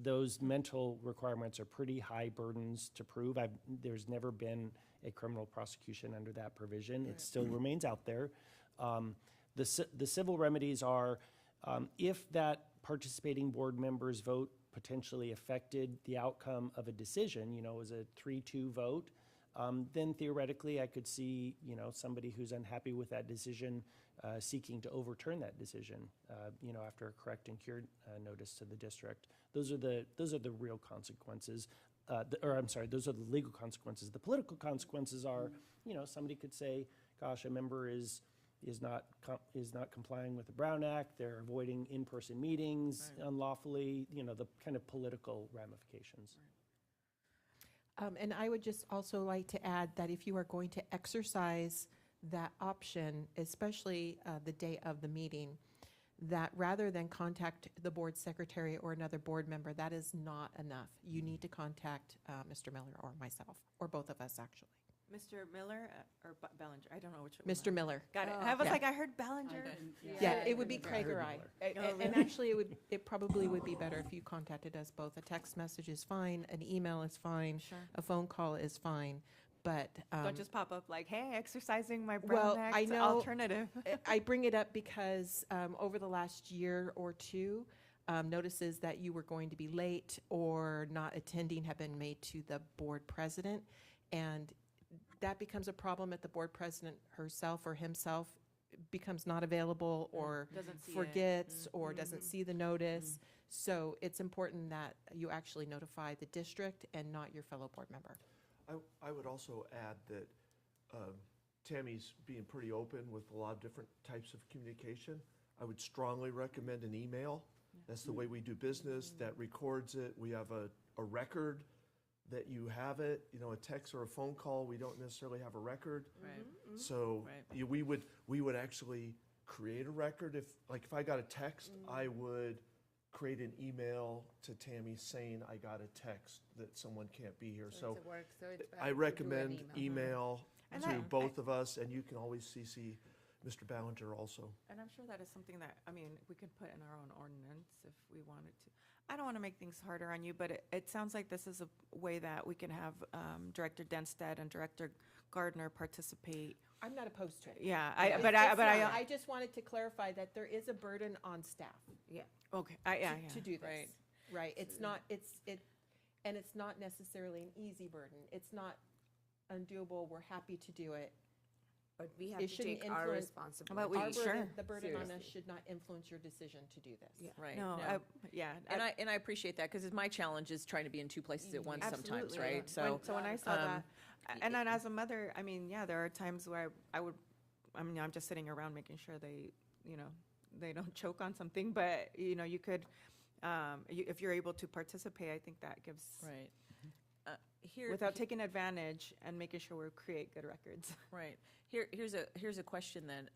Those mental requirements are pretty high burdens to prove. There's never been a criminal prosecution under that provision. It still remains out there. The civil remedies are if that participating board member's vote potentially affected the outcome of a decision, it was a 3-2 vote, then theoretically I could see, somebody who's unhappy with that decision seeking to overturn that decision, after a correct and cured notice to the district. Those are the real consequences. Those are the legal consequences. The political consequences are, somebody could say, gosh, a member is not complying with the Brown Act, they're avoiding in-person meetings unlawfully, the kind of political ramifications. And I would just also like to add that if you are going to exercise that option, especially the day of the meeting, that rather than contact the board secretary or another board member, that is not enough. You need to contact Mr. Miller or myself, or both of us, actually. Mr. Miller or Ballinger? I don't know which one. Mr. Miller. Got it. I was Yeah. like, I heard Ballinger. Yeah, it would be Craig or I. Miller. And actually, it probably would be better if you contacted us both. A text message is fine, an email is fine, Sure. a phone call is fine, but. Don't just pop up like, hey, exercising my Brown Well, Act I know- alternative. I bring it up because over the last year or two, notices that you were going to be late or not attending have been made to the board president. And that becomes a problem if the board president herself or himself becomes not available or Doesn't see it. forgets or doesn't see the notice. So it's important that you actually notify the district and not your fellow board member. I would also add that Tammy's being pretty open with a lot of different types of communication. I would strongly recommend an email. That's the way we do business, that records it. We have a record that you have it, a text or a phone call, we don't necessarily have a record. Right. So Right. we would actually create a record. If I got a text, I would create an email to Tammy saying I got a text that someone can't be here. So I recommend email And to I- both of us, and you can always CC Mr. Ballinger also. And I'm sure that is something that, we could put in our own ordinance if we wanted to. I don't want to make things harder on you, but it sounds like this is a way that we can have Director Denstead and Director Gardner participate. I'm not opposed to it. Yeah, I just wanted to clarify that there is a burden on staff okay, to do this. Right. Right, it's not, and it's not necessarily an easy burden. It's not undoable, we're happy to do it. But we have It to shouldn't take our influence- responsibility. How about Our we- sure. burden, the burden on us Seriously. should not influence your decision to do this. Yeah. Right. No, No. and And I appreciate that, because my challenge is trying to be in 2 places at once sometimes, Absolutely. right? So, So when I saw um, that, and then as a mother, there are times where I'm just sitting around making sure they don't choke on something, but, you could, if you're able to participate, I think that gives. right. here. without taking advantage and making sure we create good records. Right. Here's a question then.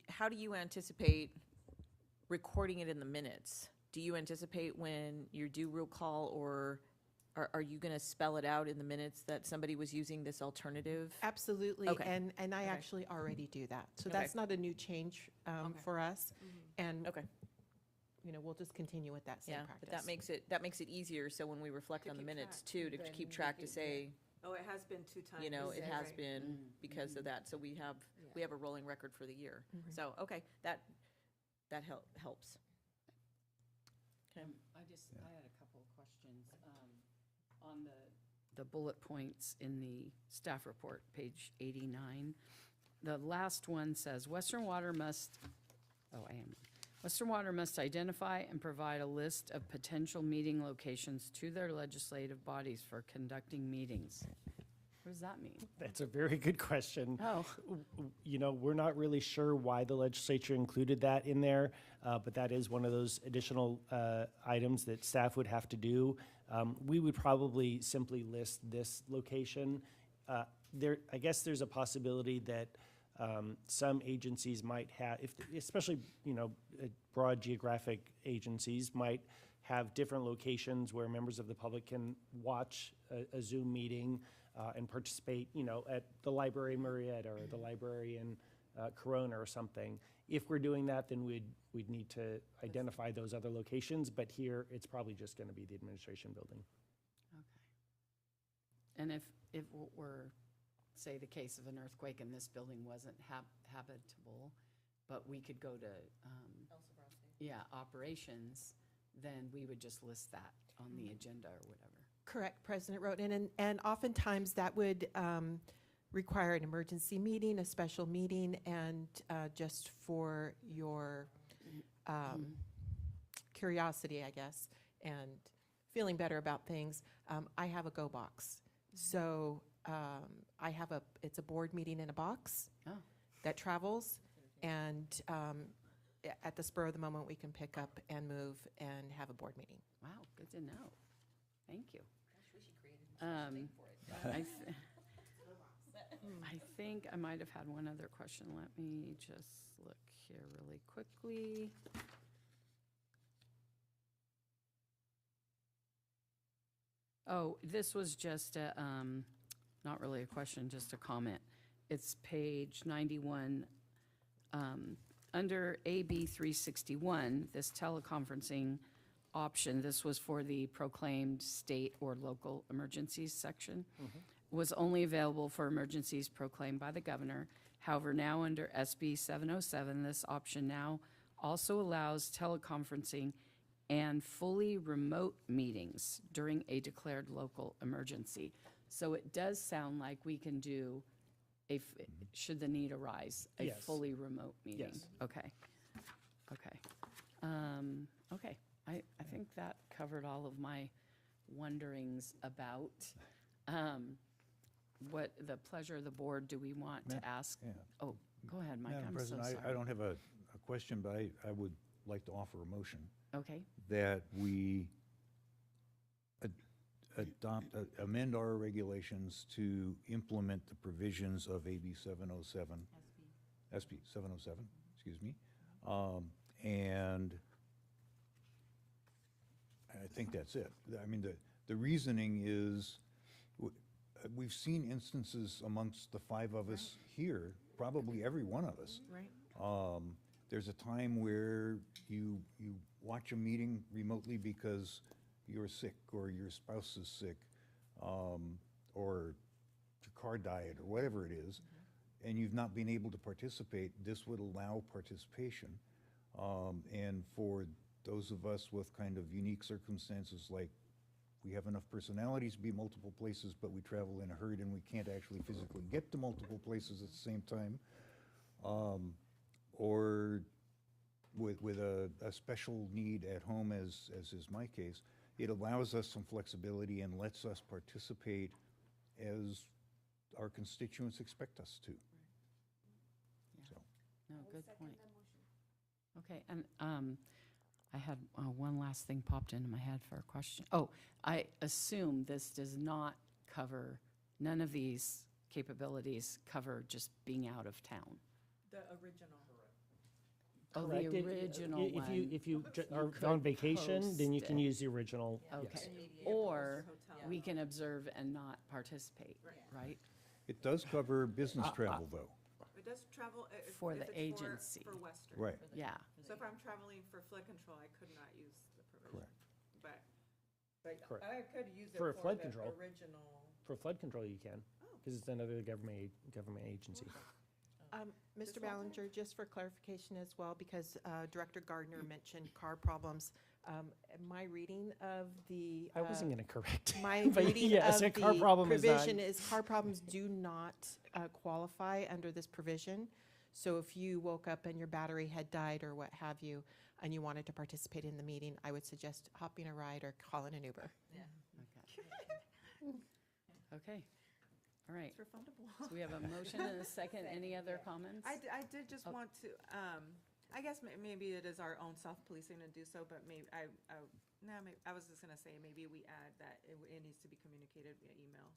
How do you anticipate recording it in the minutes? Do you anticipate when you do roll call, or are you going to spell it out in the minutes that somebody was using this alternative? Absolutely, Okay. and I Okay. actually already do that. So Okay. that's not a new change Okay. for us. And, Okay. you know, we'll just continue with that same Yeah, practice. but that makes it easier, so when we reflect To on the keep minutes track, too, to then keep we track can- to say, Oh, it has been 2 times. you know, it Right. has Right. been because of that, so we have a rolling record for the year. So, okay, that helps. Okay. I had a couple of questions. On the bullet points in the staff report, page 89, the last one says, Western Water must identify and provide a list of potential meeting locations to their legislative bodies for conducting meetings. What does that mean? That's a very good question. Oh. You know, we're not really sure why the legislature included that in there, but that is one of those additional items that staff would have to do. We would probably simply list this location. I guess there's a possibility that some agencies might have, especially, you know, broad geographic agencies might have different locations where members of the public can watch a Zoom meeting and participate, you know, at the library in Marietta or the library in Corona or something. If we're doing that, then we'd need to identify those other locations, but here, it's probably just gonna be the administration building. Okay. And if it were, say, the case of an earthquake and this building wasn't habitable, but we could go to, operations, then we would just list that on the agenda or whatever. Correct, President Roden, and oftentimes that would require an emergency meeting, a special meeting, and just for your curiosity, I guess, and feeling better about things, I have a Go Box. So it's a board meeting in a box Oh. that travels, and at the spur of the moment, we can pick up and move and have a board meeting. Wow, good to know. Thank you. I think I might have had one other question. Let me just look here really quickly. Oh, this was just a, not really a question, just a comment. It's page 91. Under AB 361, this teleconferencing option, this was for the proclaimed state or local emergencies section, was only available for emergencies proclaimed by the governor. However, now under SB 707, this option now also allows teleconferencing and fully remote meetings during a declared local emergency. So it does sound like we can do should the need arise, a Yes. fully remote meeting. Yes. Okay. Okay. Okay. I think that covered all of my wonderings about what the pleasure of the board. Do we want to ask? Yeah. Oh, go ahead, Mike. Madam I'm so President, sorry. I don't have a question, but I would like to offer a motion Okay. that we amend our regulations to implement the provisions of AB 707. SB 707, excuse me. And I think that's it. I mean, the reasoning is, we've seen instances amongst the 5 of us here, probably every one of us. Right. There's a time where you watch a meeting remotely because you're sick or your spouse is sick, or your car died or whatever it is, and you've not been able to participate. This would allow participation. And for those of us with kind of unique circumstances, like we have enough personalities to be multiple places, but we travel in a herd and we can't actually physically get to multiple places at the same time, or with a special need at home, as is my case, it allows us some flexibility and lets us participate as our constituents expect us to. So, No, good point. Okay, and I had one last thing popped into my head for a question. Oh, I assume this does not cover, none of these capabilities cover just being out of town. The original. Oh, Correct. the It- original If you, one. if you you are could on vacation, then you can post it. use the original, yes. Okay. Or we can observe and not participate, right? It does cover business travel, though. It does travel. For the agency. For Western. Right. Yeah. So if I'm traveling for flood control, I could not use the provision. Correct. But Correct. I could use it For for flood the control. original. For flood control, you can, because it's another government agency. Mr. Ballinger, just for clarification as well, because Director Gardner mentioned car problems, my reading of the. I wasn't going to correct. My but reading yes, of a car the problem is not- provision is car problems do not qualify under this provision. So if you woke up and your battery had died or what have you, and you wanted to participate in the meeting, I would suggest hopping a ride or calling an Uber. Okay. All right. It's refundable. So we have a motion and a second. Any other comments? I did just Oh. want to, I guess maybe it is our own self-policing to do so, but maybe, I was just gonna say, maybe we add that it needs to be communicated via email.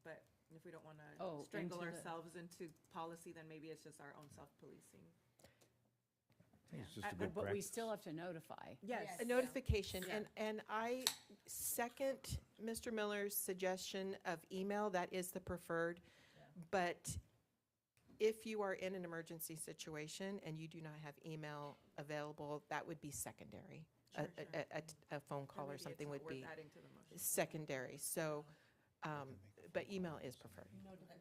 But if we don't wanna Oh, strangle into the- ourselves into policy, then maybe it's just our own self-policing. It's just I- a good But we practice. still have to notify. Yes. A notification, Yeah. and I second Mr. Miller's suggestion of email, that is the preferred. But if you are in an emergency situation and you do not have email available, that would be secondary. Sure, sure. A phone call Then or maybe it's something not would worth be adding to the motion. secondary, so, but email is preferred.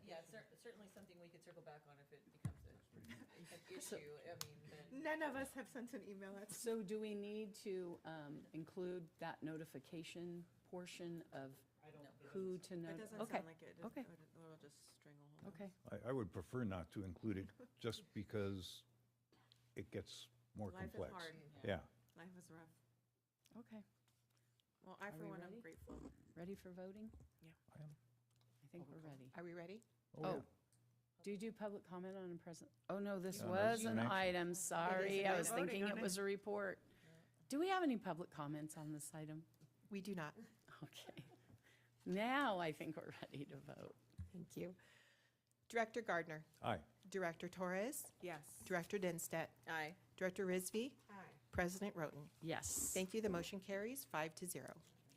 Yeah, certainly something we could circle back on if it becomes an issue. I mean, then. None of us have sent an email. That's So do we need to include that notification portion of who to It notify? doesn't Okay, sound like it. okay. We'll just stranglehold. okay. I would prefer not to include it just because it gets more Life is complex. hard. Yeah. Life is rough. Okay. Well, I, Are for we one, am ready? grateful. Ready for voting? Yeah. I am. I think we're ready. Are we ready? Oh, do you do public comment on a present? Oh, no, this No, was it's an an action. item. Sorry, I was Voting thinking on it it. was a report. Do we have any public comments on this item? We do not. Okay. Now I think we're ready to vote. Thank you. Director Gardner, Aye. Director Torres, Yes. Director Dinstedt, Aye. Director Risby, Aye. President Roten. Yes. Thank you. The motion carries 5-0.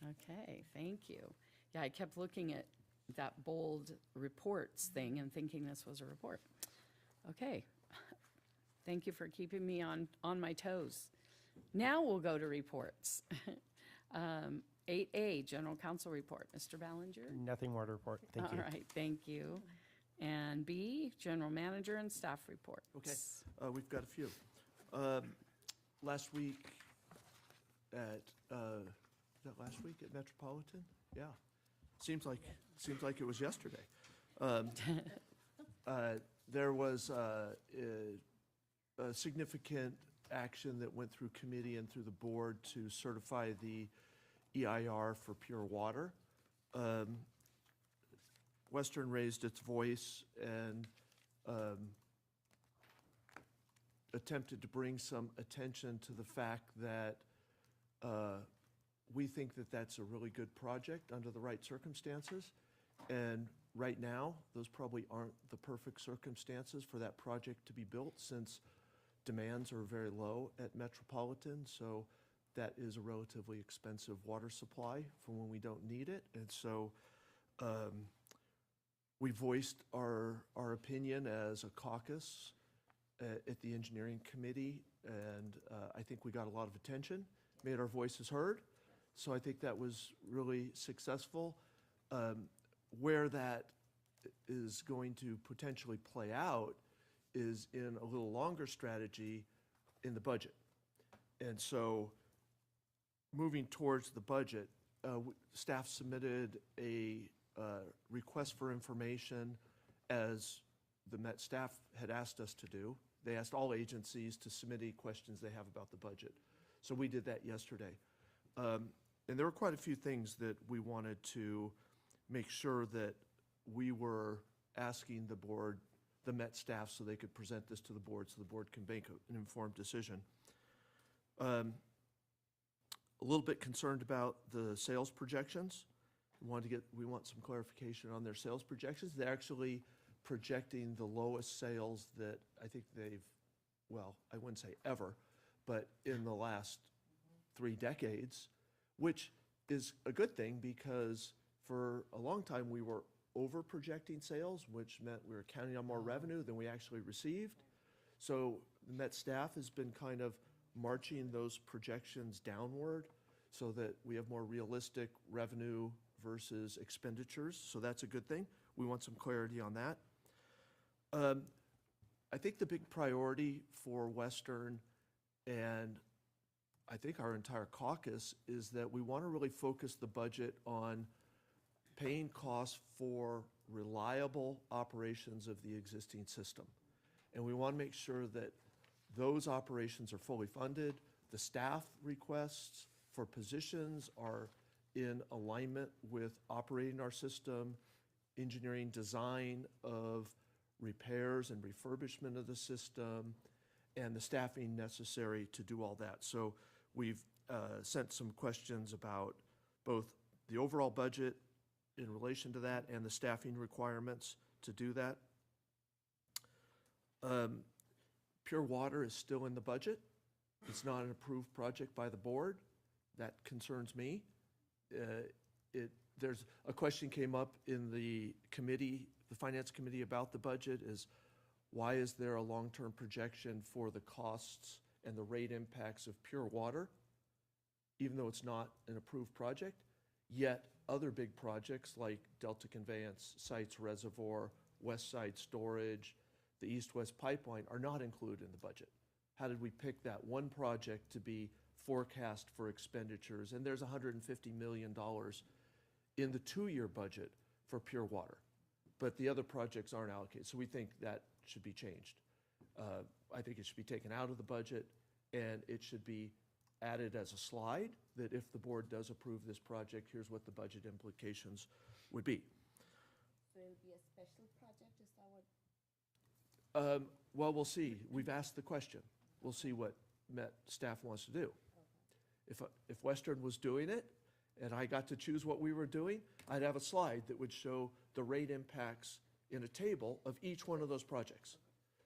Okay, thank you. Yeah, I kept looking at that bold reports thing and thinking this was a report. Okay. Thank you for keeping me on my toes. Now we'll go to reports. 8A, General Counsel Report. Mr. Ballinger? Nothing more to report. Thank you. All right, thank you. And B, General Manager and Staff Reports. Okay. We've got a few. Last week at, was that last week at Metropolitan? Yeah. Seems like it was yesterday. There was a significant action that went through committee and through the board to certify the EIR for pure water. Western raised its voice and attempted to bring some attention to the fact that we think that that's a really good project under the right circumstances. And right now, those probably aren't the perfect circumstances for that project to be built, since demands are very low at Metropolitan. So that is a relatively expensive water supply for when we don't need it. And so we voiced our opinion as a caucus at the engineering committee, and I think we got a lot of attention, made our voices heard. So I think that was really successful. Where that is going to potentially play out is in a little longer strategy in the budget. And so moving towards the budget, staff submitted a request for information as the Met staff had asked us to do. They asked all agencies to submit any questions they have about the budget. So we did that yesterday. And there were quite a few things that we wanted to make sure that we were asking the board, the Met staff, so they could present this to the board so the board can make an informed decision. a little bit concerned about the sales projections. We want some clarification on their sales projections. They're actually projecting the lowest sales that I think they've, well, I wouldn't say ever, but in the last 3 decades, which is a good thing because for a long time we were over projecting sales, which meant we were counting on more revenue than we actually received. So the Met staff has been kind of marching those projections downward so that we have more realistic revenue versus expenditures. So that's a good thing. We want some clarity on that. I think the big priority for Western and I think our entire caucus is that we want to really focus the budget on paying costs for reliable operations of the existing system. And we want to make sure that those operations are fully funded. The staff requests for positions are in alignment with operating our system, engineering design of repairs and refurbishment of the system, and the staffing necessary to do all that. So we've sent some questions about both the overall budget in relation to that and the staffing requirements to do that. Pure Water is still in the budget. It's not an approved project by the board. That concerns me. There's a question came up in the committee, the Finance Committee, about the budget is why is there a long-term projection for the costs and the rate impacts of Pure Water, even though it's not an approved project, yet other big projects like Delta Conveyance, Sites Reservoir, West Side Storage, the East-West Pipeline are not included in the budget. How did we pick that one project to be forecast for expenditures? And there's $150 million in the 2-year budget for Pure Water, but the other projects aren't allocated. So we think that should be changed. I think it should be taken out of the budget and it should be added as a slide that if the board does approve this project, here's what the budget implications would be. So it'll be a special project, is that what? Well, we'll see. We've asked the question. We'll see what Met staff wants to do. If Western was doing it and I got to choose what we were doing, I'd have a slide that would show the rate impacts in a table of each one of those projects.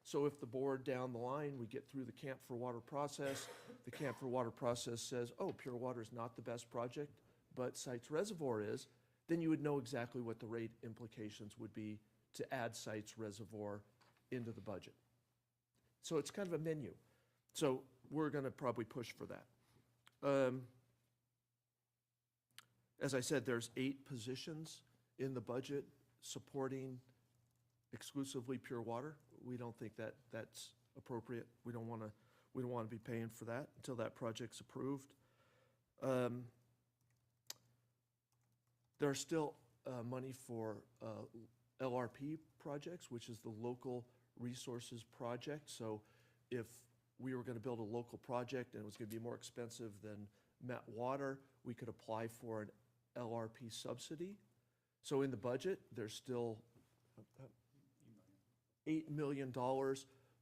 So if the board down the line, we get through the Camp for Water process, the Camp for Water process says, oh, Pure Water is not the best project, but Sites Reservoir is, then you would know exactly what the rate implications would be to add Sites Reservoir into the budget. So it's kind of a menu. So we're going to probably push for that. As I said, there's 8 positions in the budget supporting exclusively Pure Water. We don't think that that's appropriate. We don't want to be paying for that until that project's approved. There's still money for LRP projects, which is the Local Resources Project. So if we were going to build a local project and it was going to be more expensive than Met Water, we could apply for an LRP subsidy. So in the budget, there's still $8 million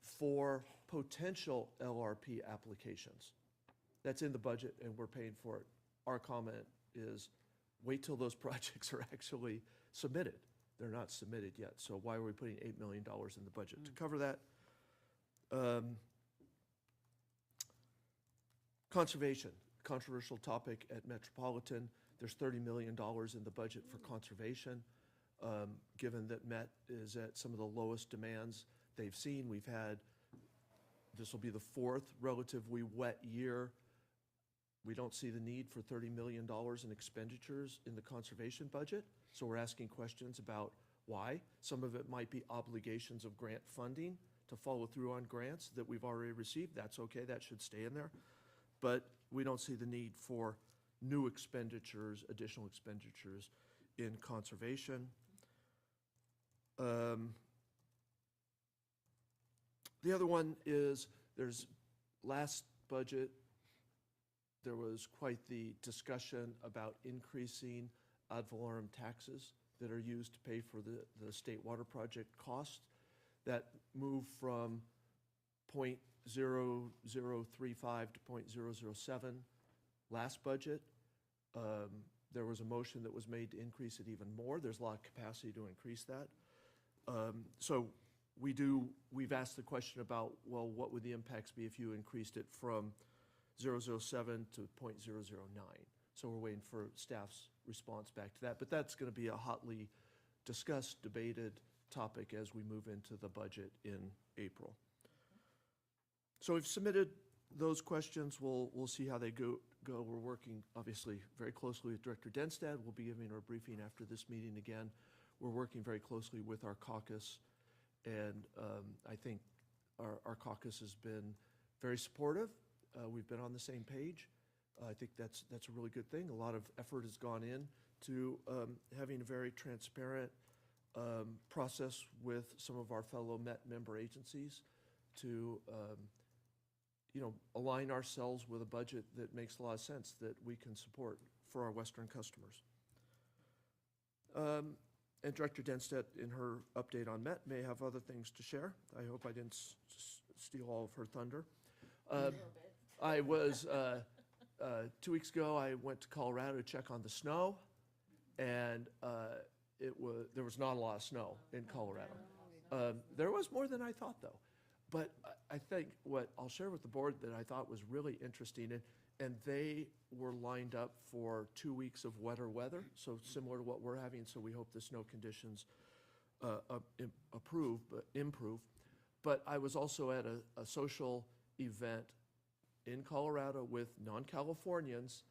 for potential LRP applications. That's in the budget and we're paying for it. Our comment is wait till those projects are actually submitted. They're not submitted yet. So why are we putting $8 million in the budget to cover that? Conservation, controversial topic at Metropolitan. There's $30 million in the budget for conservation. Given that Met is at some of the lowest demands they've seen, this will be the 4th relatively wet year. We don't see the need for $30 million in expenditures in the conservation budget. So we're asking questions about why. Some of it might be obligations of grant funding to follow through on grants that we've already received. That's okay, that should stay in there. But we don't see the need for new expenditures, additional expenditures in conservation. The other one is last budget, there was quite the discussion about increasing ad valorem taxes that are used to pay for the state water project costs. That moved from 0.0035 to 0.007 last budget. There was a motion that was made to increase it even more. There's a lot of capacity to increase that. So we've asked the question about, well, what would the impacts be if you increased it from 007 to .009? So we're waiting for staff's response back to that. But that's going to be a hotly discussed, debated topic as we move into the budget in April. So we've submitted those questions. We'll see how they go. We're working, obviously, very closely with Director Denstad. We'll be giving her a briefing after this meeting again. We're working very closely with our caucus, and I think our caucus has been very supportive. We've been on the same page. I think that's a really good thing. A lot of effort has gone in to having a very transparent process with some of our fellow Met member agencies to align ourselves with a budget that makes a lot of sense that we can support for our Western customers. And Director Denstad, in her update on Met, may have other things to share. I hope I didn't steal all of her thunder. I was, 2 weeks ago, I went to Colorado to check on the snow, and there was not a lot of snow in Colorado. There was more than I thought, though. But I think what I'll share with the board that I thought was really interesting, and they were lined up for 2 weeks of wetter weather, so similar to what we're having, so we hope the snow conditions improve. But I was also at a social event in Colorado with non-Californians,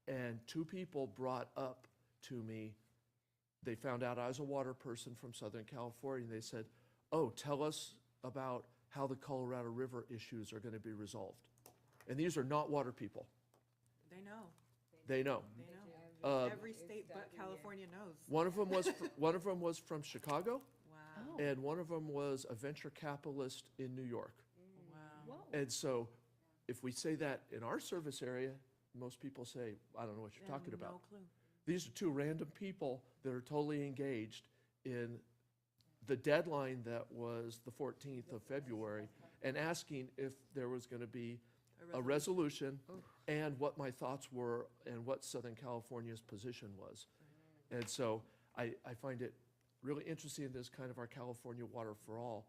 and 2 people brought up to me, they found out I was a water person from Southern California, and they said, oh, tell us about how the Colorado River issues are going to be resolved. And these are not water people. They know. They know. They know. Every state but California knows. One of them was from Chicago, Wow. and one of them was a venture capitalist in New York. Wow. And so if we say that in our service area, most people say, I don't know what you're talking about. No clue. These are 2 random people that are totally engaged in the deadline that was the 14th of February, and asking if there was going to be a resolution and what my thoughts were and what Southern California's position was. And so I find it really interesting in this kind of our California Water for All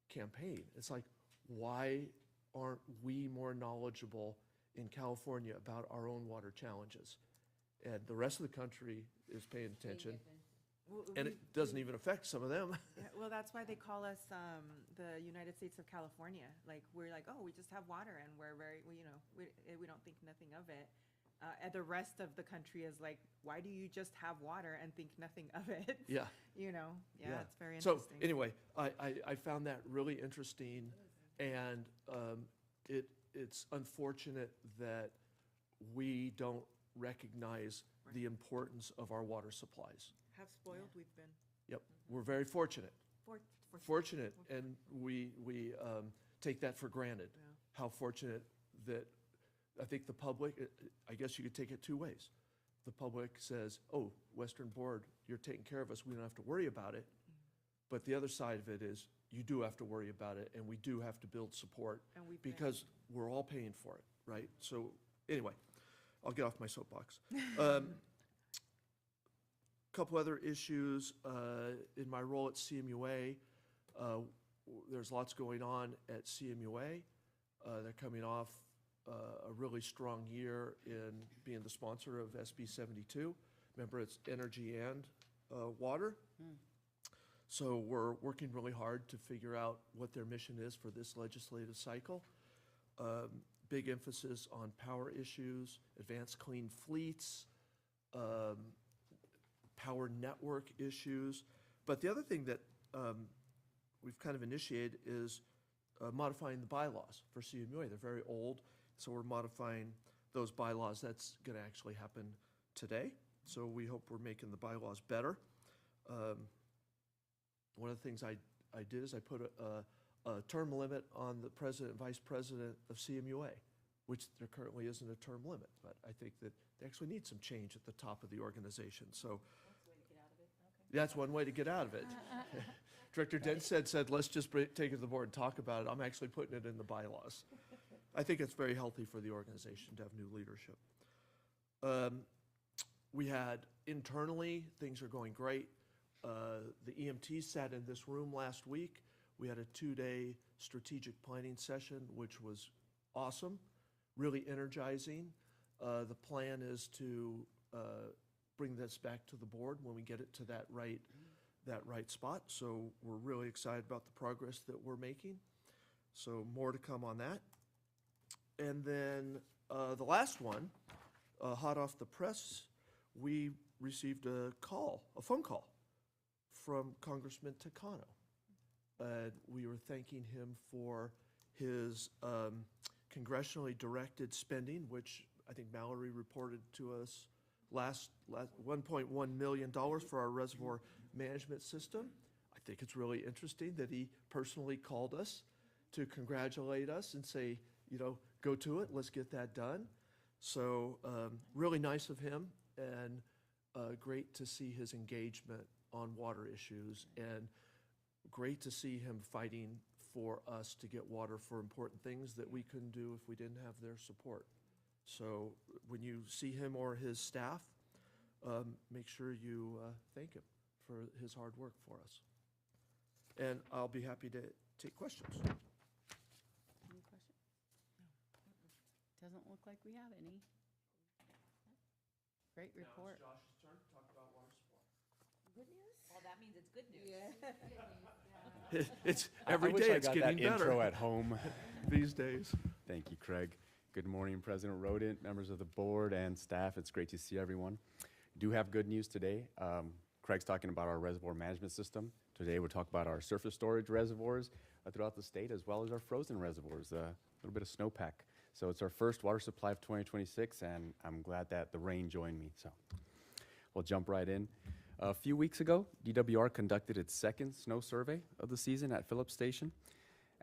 campaign. It's like, why aren't we more knowledgeable in California about our own water challenges? And the rest of the country is paying attention. Well, And it doesn't even affect some of them. Yeah, well, that's why they call us the United States of California. Like, we're like, oh, we just have water, and we're very, we don't think nothing of it. And the rest of the country is like, why do you just have water and think nothing of it? Yeah. Yeah, it's very So interesting. anyway, I found that really interesting, and it's unfortunate that we don't recognize the importance of our water supplies. How spoiled we've been. Yep, we're very fortunate. Fortunate, and we take that for granted. Yeah. How fortunate that, I think the public, I guess you could take it 2 ways. The public says, oh, Western Board, you're taking care of us, we don't have to worry about it. But the other side of it is, you do have to worry about it, and we do have to build support, And we've been- because we're all paying for it, right? So, anyway, I'll get off my soapbox. Couple other issues, in my role at CMUA, there's lots going on at CMUA. They're coming off a really strong year in being the sponsor of SB 72. Remember, it's energy and water. So we're working really hard to figure out what their mission is for this legislative cycle. Big emphasis on power issues, advanced clean fleets, power network issues. But the other thing that we've kind of initiated is modifying the bylaws for CMUA. They're very old, so we're modifying those bylaws. That's going to actually happen today. So we hope we're making the bylaws better. One of the things I did is I put a term limit on the president and vice president of CMUA, which there currently isn't a term limit. But I think that they actually need some change at the top of the organization. So that's one way to get out of it. Director Denstad said, let's just take it to the board and talk about it. I'm actually putting it in the bylaws. I think it's very healthy for the organization to have new leadership. We had internally, things are going great. The EMT sat in this room last week. We had a 2-day strategic planning session, which was awesome, really energizing. The plan is to bring this back to the board when we get it to that right spot. So we're really excited about the progress that we're making. So more to come on that. And then the last one, hot off the press, we received a phone call from Congressman Takano. We were thanking him for his congressionally directed spending, which I think Mallory reported to us last $1.1 million for our reservoir management system. I think it's really interesting that he personally called us to congratulate us and say, go to it, let's get that done. So really nice of him, and great to see his engagement on water issues, and great to see him fighting for us to get water for important things that we couldn't do if we didn't have their support. So when you see him or his staff, make sure you thank him for his hard work for us. And I'll be happy to take questions. Any questions? Doesn't look like we have any. Great report. Now it's Josh's turn to talk about water supply. Good news? Well, that means it's good news. It's I every wish day I it's got getting that intro better at home. these days. Thank you, Craig. Good morning, President Rodent, members of the board and staff. It's great to see everyone. Do have good news today. Craig's talking about our reservoir management system. Today we'll talk about our surface storage reservoirs throughout the state, as well as our frozen reservoirs, a little bit of snowpack. So it's our first water supply of 2026, and I'm glad that the rain joined me. So we'll jump right in. A few weeks ago, DWR conducted its second snow survey of the season at Phillips Station.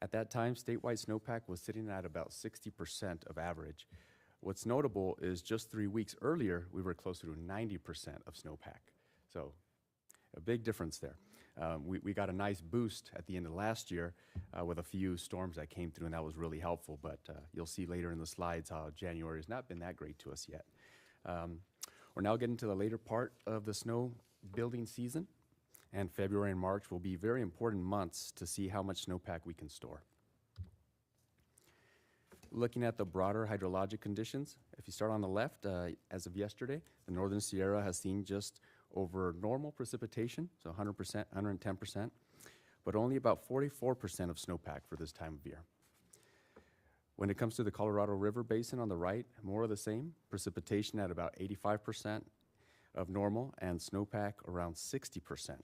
At that time, statewide snowpack was sitting at about 60% of average. What's notable is just 3 weeks earlier, we were closer to 90% of snowpack. So a big difference there. We got a nice boost at the end of last year with a few storms that came through, and that was really helpful. But you'll see later in the slides how January has not been that great to us yet. We're now getting to the later part of the snow building season, and February and March will be very important months to see how much snowpack we can store. Looking at the broader hydrologic conditions, if you start on the left, as of yesterday, the Northern Sierra has seen just over normal precipitation, so 100%, 110%, but only about 44% of snowpack for this time of year. When it comes to the Colorado River Basin on the right, more of the same, precipitation at about 85% of normal and snowpack around 60%.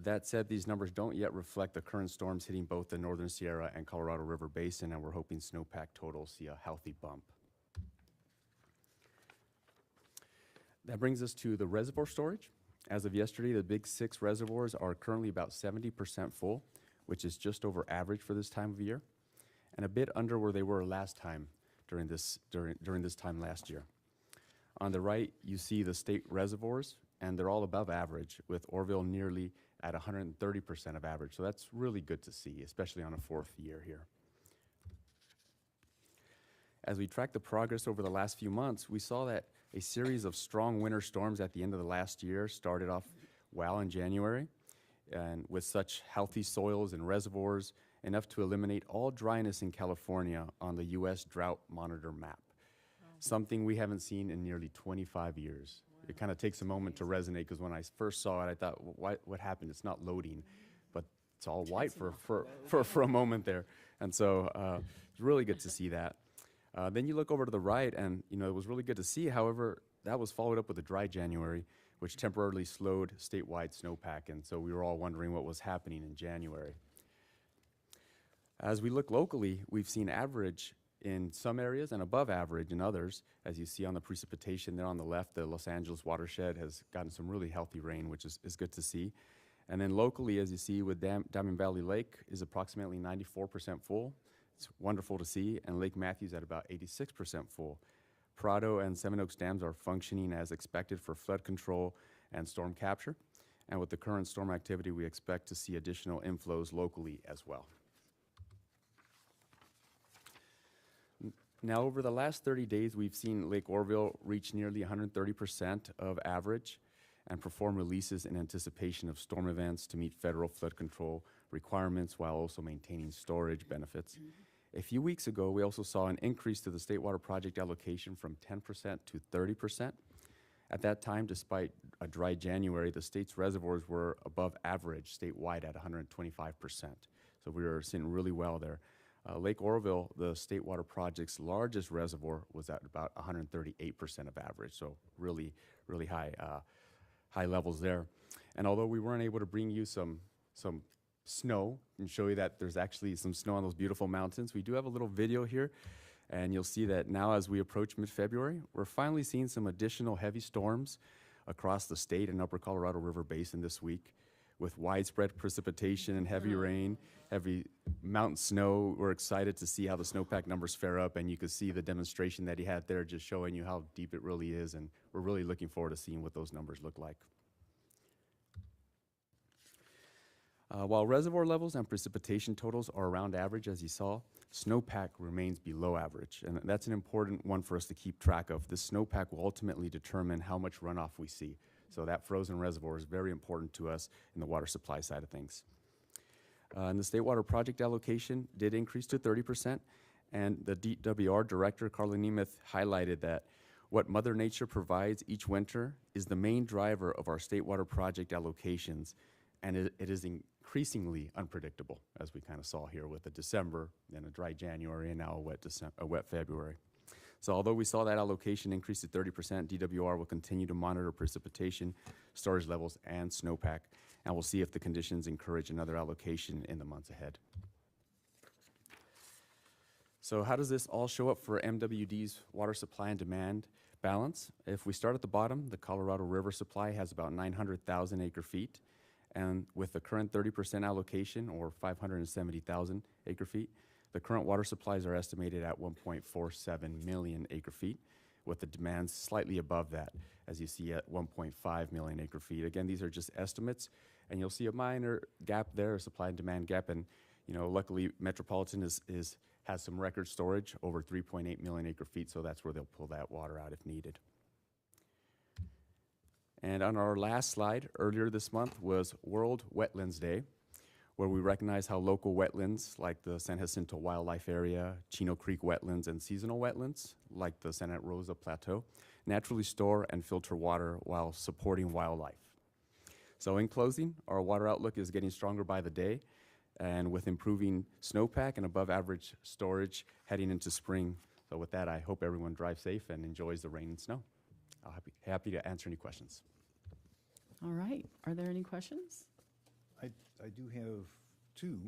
That said, these numbers don't yet reflect the current storms hitting both the Northern Sierra and Colorado River Basin, and we're hoping snowpack totals see a healthy bump. That brings us to the reservoir storage. As of yesterday, the big 6 reservoirs are currently about 70% full, which is just over average for this time of year, and a bit under where they were last time during this time last year. On the right, you see the state reservoirs, and they're all above average, with Oroville nearly at 130% of average. So that's really good to see, especially on a 4th year here. As we track the progress over the last few months, we saw that a series of strong winter storms at the end of the last year started off well in January, and with such healthy soils and reservoirs, enough to eliminate all dryness in California on the U.S. Drought Monitor map. Something we haven't seen in nearly 25 years. Wow. It kind of takes a moment to resonate, because when I first saw it, I thought, what happened? It's not loading, but it's all white for a moment there. And so it's really good to see that. Then you look over to the right, and it was really good to see. However, that was followed up with a dry January, which temporarily slowed statewide snowpack, and so we were all wondering what was happening in January. As we look locally, we've seen average in some areas and above average in others. As you see on the precipitation there on the left, the Los Angeles watershed has gotten some really healthy rain, which is good to see. And then locally, as you see with Diamond Valley Lake is approximately 94% full. It's wonderful to see, and Lake Matthews at about 86% full. Prado and Seven Oaks dams are functioning as expected for flood control and storm capture. And with the current storm activity, we expect to see additional inflows locally as well. Now, over the last 30 days, we've seen Lake Oroville reach nearly 130% of average and perform releases in anticipation of storm events to meet federal flood control requirements while also maintaining storage benefits. A few weeks ago, we also saw an increase to the State Water Project allocation from 10% to 30%. At that time, despite a dry January, the state's reservoirs were above average statewide at 125%. So we were sitting really well there. Lake Oroville, the State Water Project's largest reservoir, was at about 138% of average, so really, really high levels there. And although we weren't able to bring you some snow and show you that there's actually some snow on those beautiful mountains, we do have a little video here, and you'll see that now as we approach mid-February, we're finally seeing some additional heavy storms across the state and upper Colorado River Basin this week, with widespread precipitation and heavy rain, heavy mountain snow. We're excited to see how the snowpack numbers fare up, and you can see the demonstration that he had there just showing you how deep it really is, and we're really looking forward to seeing what those numbers look like. While reservoir levels and precipitation totals are around average, as you saw, snowpack remains below average, and that's an important one for us to keep track of. This snowpack will ultimately determine how much runoff we see. So that frozen reservoir is very important to us in the water supply side of things. And the State Water Project allocation did increase to 30%, and the DWR Director, Carla Nemeth, highlighted that what Mother Nature provides each winter is the main driver of our State Water Project allocations, and it is increasingly unpredictable, as we kind of saw here with a December, then a dry January, and now a wet February. So although we saw that allocation increase to 30%, DWR will continue to monitor precipitation, storage levels, and snowpack, and we'll see if the conditions encourage another allocation in the months ahead. So how does this all show up for MWD's water supply and demand balance? If we start at the bottom, the Colorado River supply has about 900,000 acre feet, and with the current 30% allocation, or 570,000 acre feet, the current water supplies are estimated at 1.47 million acre feet, with the demands slightly above that, as you see at 1.5 million acre feet. Again, these are just estimates, and you'll see a minor gap there, a supply and demand gap, and luckily Metropolitan has some record storage, over 3.8 million acre feet, so that's where they'll pull that water out if needed. And on our last slide, earlier this month was World Wetlands Day, where we recognize how local wetlands like the San Jacinto Wildlife Area, Chino Creek wetlands, and seasonal wetlands like the Santa Rosa Plateau naturally store and filter water while supporting wildlife. So in closing, our water outlook is getting stronger by the day, and with improving snowpack and above average storage heading into spring. So with that, I hope everyone drives safe and enjoys the rain and snow. I'll happy to answer any questions. All right. Are there any questions? I do have two.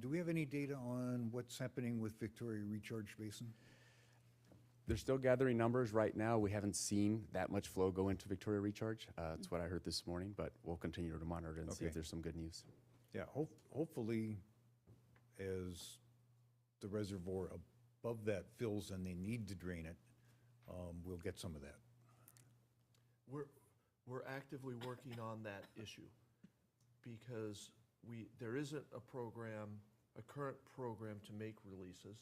Do we have any data on what's happening with Victoria Recharge Basin? They're still gathering numbers right now. We haven't seen that much flow go into Victoria Recharge. That's what I heard this morning, but we'll continue to monitor and see if there's some good news. Yeah, hopefully, as the reservoir above that fills and they need to drain it, we'll get some of that. We're actively working on that issue because there isn't a current program to make releases.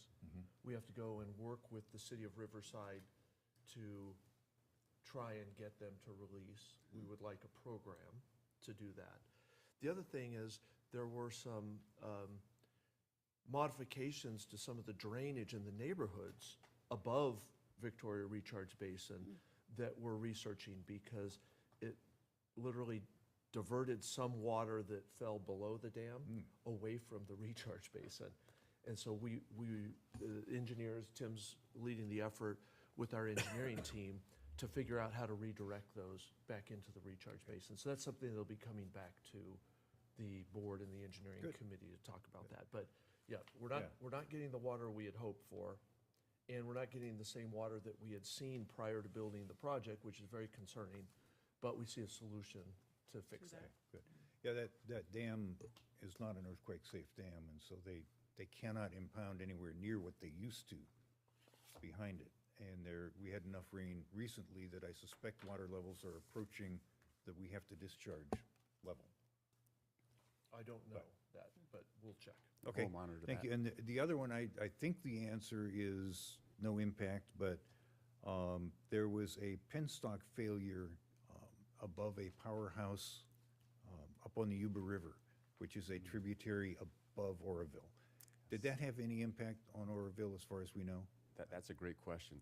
We have to go and work with the city of Riverside to try and get them to release. We would like a program to do that. The other thing is there were some modifications to some of the drainage in the neighborhoods above Victoria Recharge Basin that we're researching because it literally diverted some water that fell below the dam away from the recharge basin. And so we engineers, Tim's leading the effort with our engineering team to figure out how to redirect those back into the recharge basin. So that's something that'll be coming back to the board and the engineering committee to talk about that. But yeah, we're not getting the water we had hoped for, and we're not getting the same water that we had seen prior to building the project, which is very concerning, but we see a solution to fix that. Good. Yeah, that dam is not an earthquake-safe dam, and so they cannot impound anywhere near what they used to behind it. And we had enough rain recently that I suspect water levels are approaching that we have to discharge level. I don't know that, but we'll check. Okay, We'll monitor thank that. you. And the other one, I think the answer is no impact, but there was a penstock failure above a powerhouse up on the Yuba River, which is a tributary above Oroville. Did that have any impact on Oroville as far as we know? That's a great question.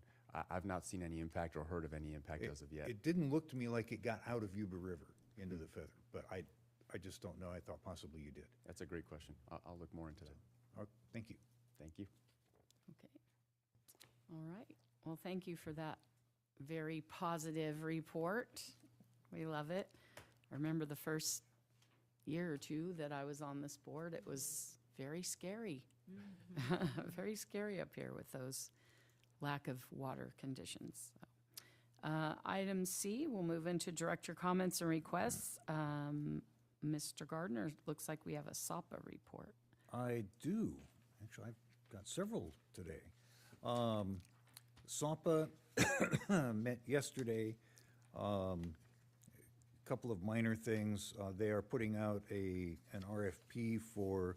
I've not seen any impact or heard of any impact as of yet. It didn't look to me like it got out of Yuba River into the Feather, but I just don't know. I thought possibly you did. That's a great question. I'll look more into that. Thank you. Thank you. Okay. All right. Well, thank you for that very positive report. We love it. I remember the first year or two that I was on this board, it was very scary. Very scary up here with those lack of water conditions. Item C, we'll move into director comments and requests. Mr. Gardner, looks like we have a SAPA report. I do. Actually, I've got several today. SAPA met yesterday. Couple of minor things. They are putting out an RFP for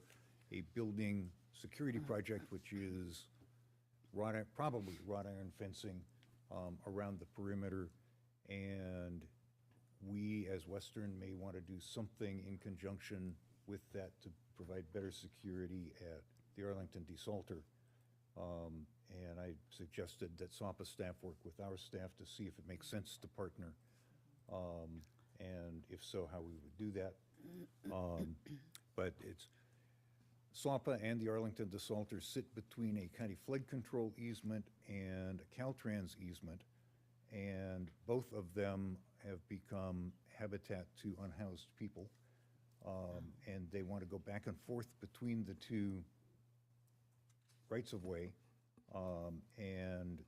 a building security project, which is probably wrought iron fencing around the perimeter. And we, as Western, may want to do something in conjunction with that to provide better security at the Arlington DeSalter. And I suggested that SAPA staff work with our staff to see if it makes sense to partner. And if so, how we would do that. But it's, SAPA and the Arlington DeSalter sit between a county flood control easement and a Caltrans easement, and both of them have become habitat to unhoused people. And they want to go back and forth between the two rights of way. And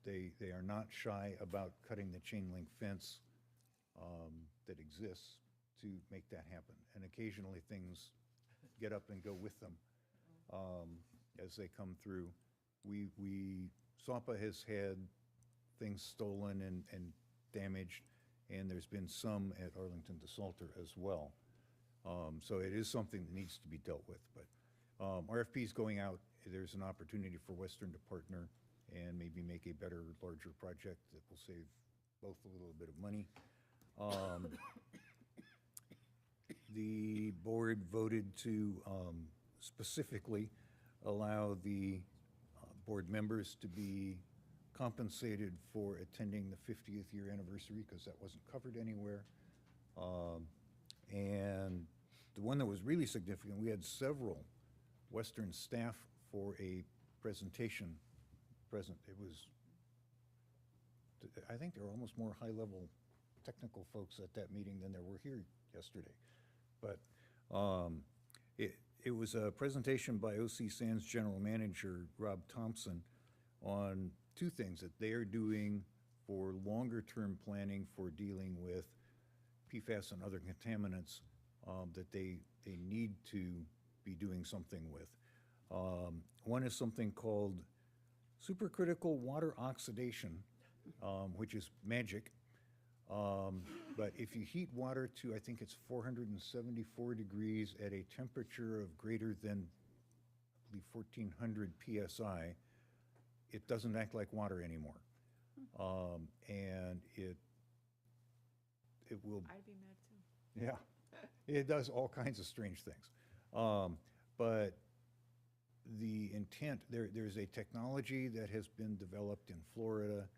they are not shy about cutting the chain link fence that exists to make that happen. And occasionally things get up and go with them as they come through. SAPA has had things stolen and damaged, and there's been some at Arlington DeSalter as well. So it is something that needs to be dealt with. But RFP's going out. There's an opportunity for Western to partner and maybe make a better, larger project that will save both a little bit of money. The board voted to specifically allow the board members to be compensated for attending the 50th year anniversary, because that wasn't covered anywhere. And the one that was really significant, we had several Western staff for a presentation present. It was, I think there were almost more high-level technical folks at that meeting than there were here yesterday. But it was a presentation by OC Sands General Manager Rob Thompson on two things that they are doing for longer-term planning for dealing with PFAS and other contaminants that they need to be doing something with. One is something called supercritical water oxidation, which is magic. But if you heat water to, I think it's 474 degrees at a temperature of greater than, I believe, 1400 PSI, it doesn't act like water anymore. And it will. I'd be mad too. Yeah, it does all kinds of strange things. But the intent, there's a technology that has been developed in Florida.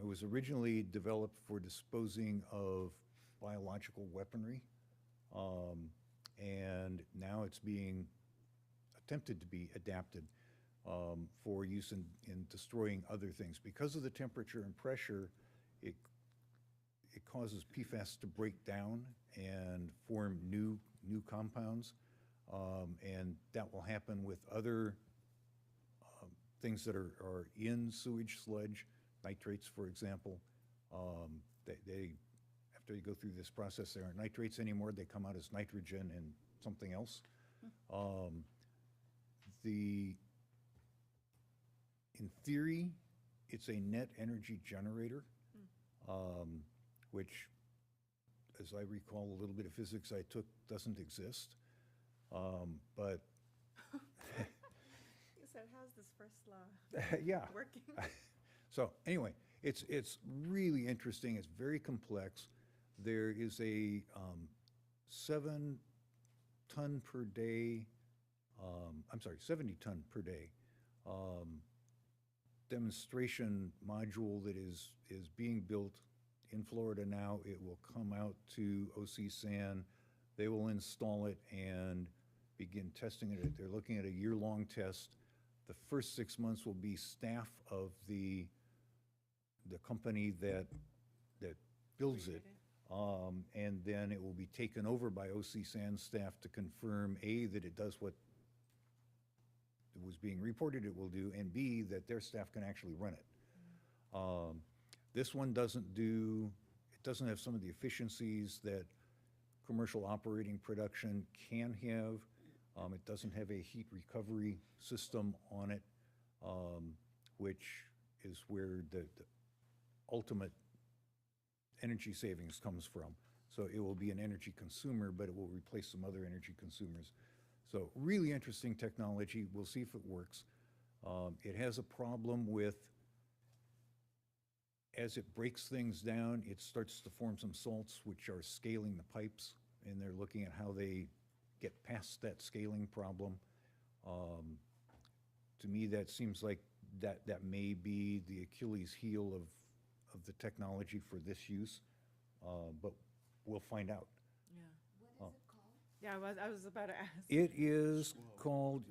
It was originally developed for disposing of biological weaponry, and now it's being attempted to be adapted for use in destroying other things. Because of the temperature and pressure, it causes PFAS to break down and form new compounds, and that will happen with other things that are in sewage sludge. Nitrates, for example, they after you go through this process, they aren't nitrates anymore. They come out as nitrogen and something else. In theory, it's a net energy generator, which, as I recall, a little bit of physics I took doesn't exist. But said, how's this first law Yeah. working? So anyway, it's really interesting. It's very complex. There is a 7-ton per day, I'm sorry, 70-ton per day demonstration module that is being built in Florida now. It will come out to OC San. They will install it and begin testing it. They're looking at a year-long test. The first 6 months will be staff of the company that builds it. And then it will be taken over by OC San staff to confirm, A, that it does what was being reported it will do, and B, that their staff can actually run it. This one doesn't have some of the efficiencies that commercial operating production can have. It doesn't have a heat recovery system on it, which is where the ultimate energy savings comes from. So it will be an energy consumer, but it will replace some other energy consumers. So really interesting technology. We'll see if it works. It has a problem with, as it breaks things down, it starts to form some salts, which are scaling the pipes, and they're looking at how they get past that scaling problem. To me, that seems like that may be the Achilles heel of the technology for this use, but we'll find out. Yeah, I was about to ask. It is called,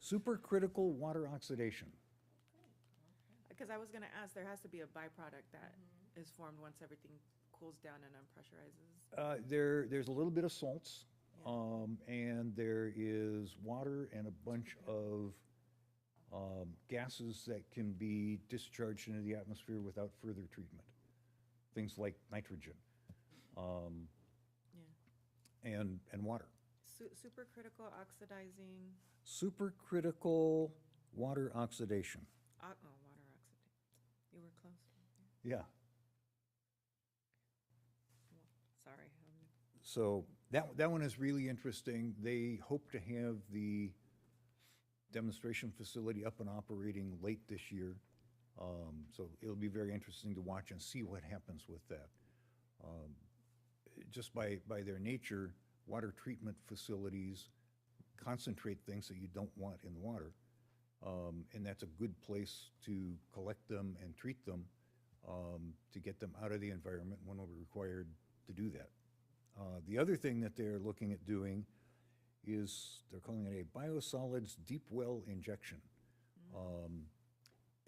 supercritical water oxidation. Because I was going to ask, there has to be a byproduct that is formed once everything cools down and unpressurizes. There's a little bit of salts, and there is water and a bunch of gases that can be discharged into the atmosphere without further treatment. Things like nitrogen and water. Supercritical oxidizing. Supercritical water oxidation. Water oxidation. You were close. Yeah. Sorry. So that one is really interesting. They hope to have the demonstration facility up and operating late this year. So it'll be very interesting to watch and see what happens with that. Just by their nature, water treatment facilities concentrate things that you don't want in the water. And that's a good place to collect them and treat them to get them out of the environment when we're required to do that. The other thing that they're looking at doing is they're calling it a biosolids deep well injection.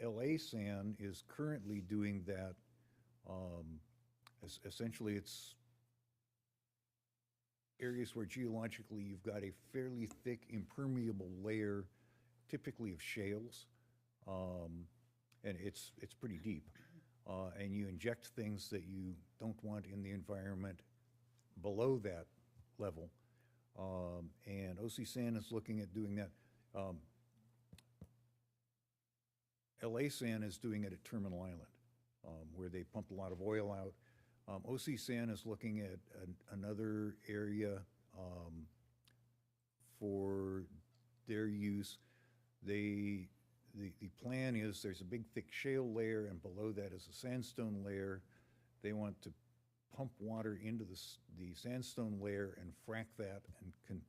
LA San is currently doing that. Essentially, it's areas where geologically you've got a fairly thick impermeable layer, typically of shales, and it's pretty deep. And you inject things that you don't want in the environment below that level. And OC San is looking at doing that. LA San is doing it at Terminal Island, where they pump a lot of oil out. OC San is looking at another area for their use. The plan is there's a big thick shale layer, and below that is a sandstone layer. They want to pump water into the sandstone layer and frack that and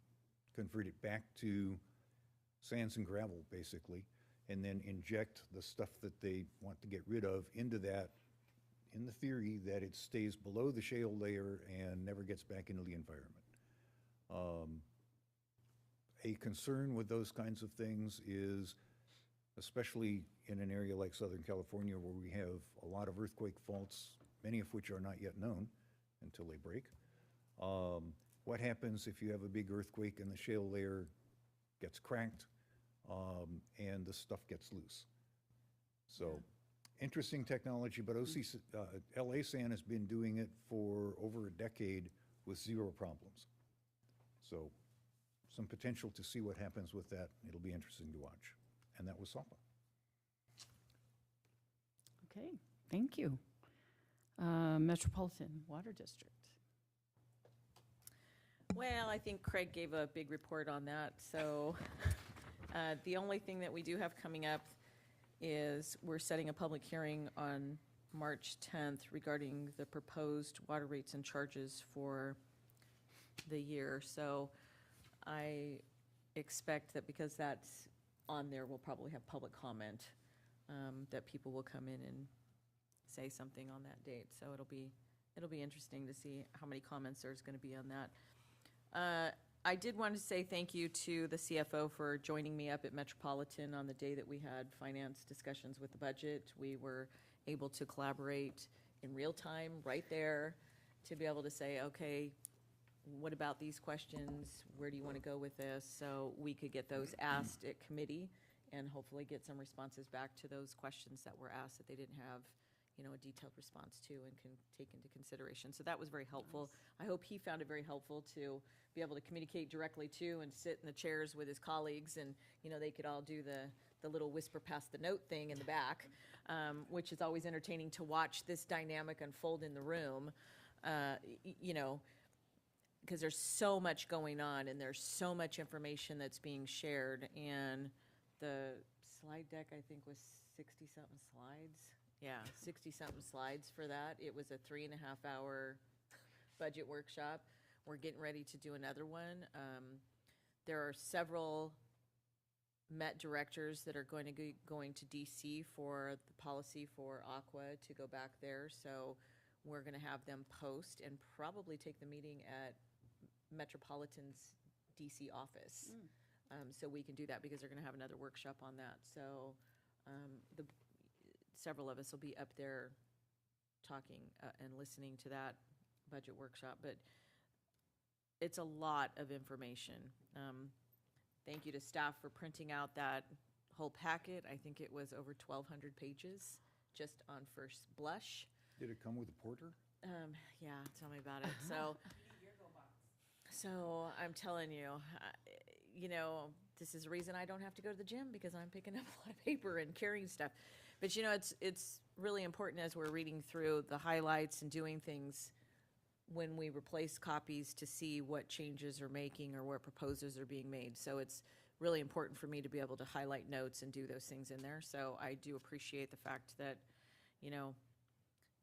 convert it back to sands and gravel, basically, and then inject the stuff that they want to get rid of into that, in the theory that it stays below the shale layer and never gets back into the environment. A concern with those kinds of things is, especially in an area like Southern California where we have a lot of earthquake faults, many of which are not yet known until they break. What happens if you have a big earthquake and the shale layer gets cracked and the stuff gets loose? So interesting technology, but LA San has been doing it for over a decade with zero problems. So some potential to see what happens with that. It'll be interesting to watch. And that was SAPA. Okay, thank you. Metropolitan Water District. Well, I think Craig gave a big report on that, so The only thing that we do have coming up is we're setting a public hearing on March 10th regarding the proposed water rates and charges for the year. So I expect that because that's on there, we'll probably have public comment, that people will come in and say something on that date. So it'll be interesting to see how many comments there's going to be on that. I did want to say thank you to the CFO for joining me up at Metropolitan on the day that we had finance discussions with the budget. We were able to collaborate in real time, right there, to be able to say, okay, what about these questions? Where do you want to go with this? So we could get those asked at committee and hopefully get some responses back to those questions that were asked that they didn't have, a detailed response to and can take into consideration. So that was very helpful. I hope he found it very helpful to be able to communicate directly to and sit in the chairs with his colleagues and, they could all do the little whisper past the note thing in the back, which is always entertaining to watch this dynamic unfold in the room, because there's so much going on and there's so much information that's being shared. And the slide deck, I think, was 60-something slides. Yeah, 60-something slides for that. It was a 3.5-hour budget workshop. We're getting ready to do another one. There are several Met directors that are going to DC for the policy for Aqua to go back there. So we're going to have them post and probably take the meeting at Metropolitan's DC office. So we can do that because they're going to have another workshop on that. So several of us will be up there talking and listening to that budget workshop. But it's a lot of information. Thank you to staff for printing out that whole packet. I think it was over 1,200 pages just on first blush. Did it come with a porter? Yeah, tell me about it. So I'm telling you, this is the reason I don't have to go to the gym, because I'm picking up a lot of paper and carrying stuff. But it's really important as we're reading through the highlights and doing things when we replace copies to see what changes are making or what proposals are being made. So it's really important for me to be able to highlight notes and do those things in there. So I do appreciate the fact that,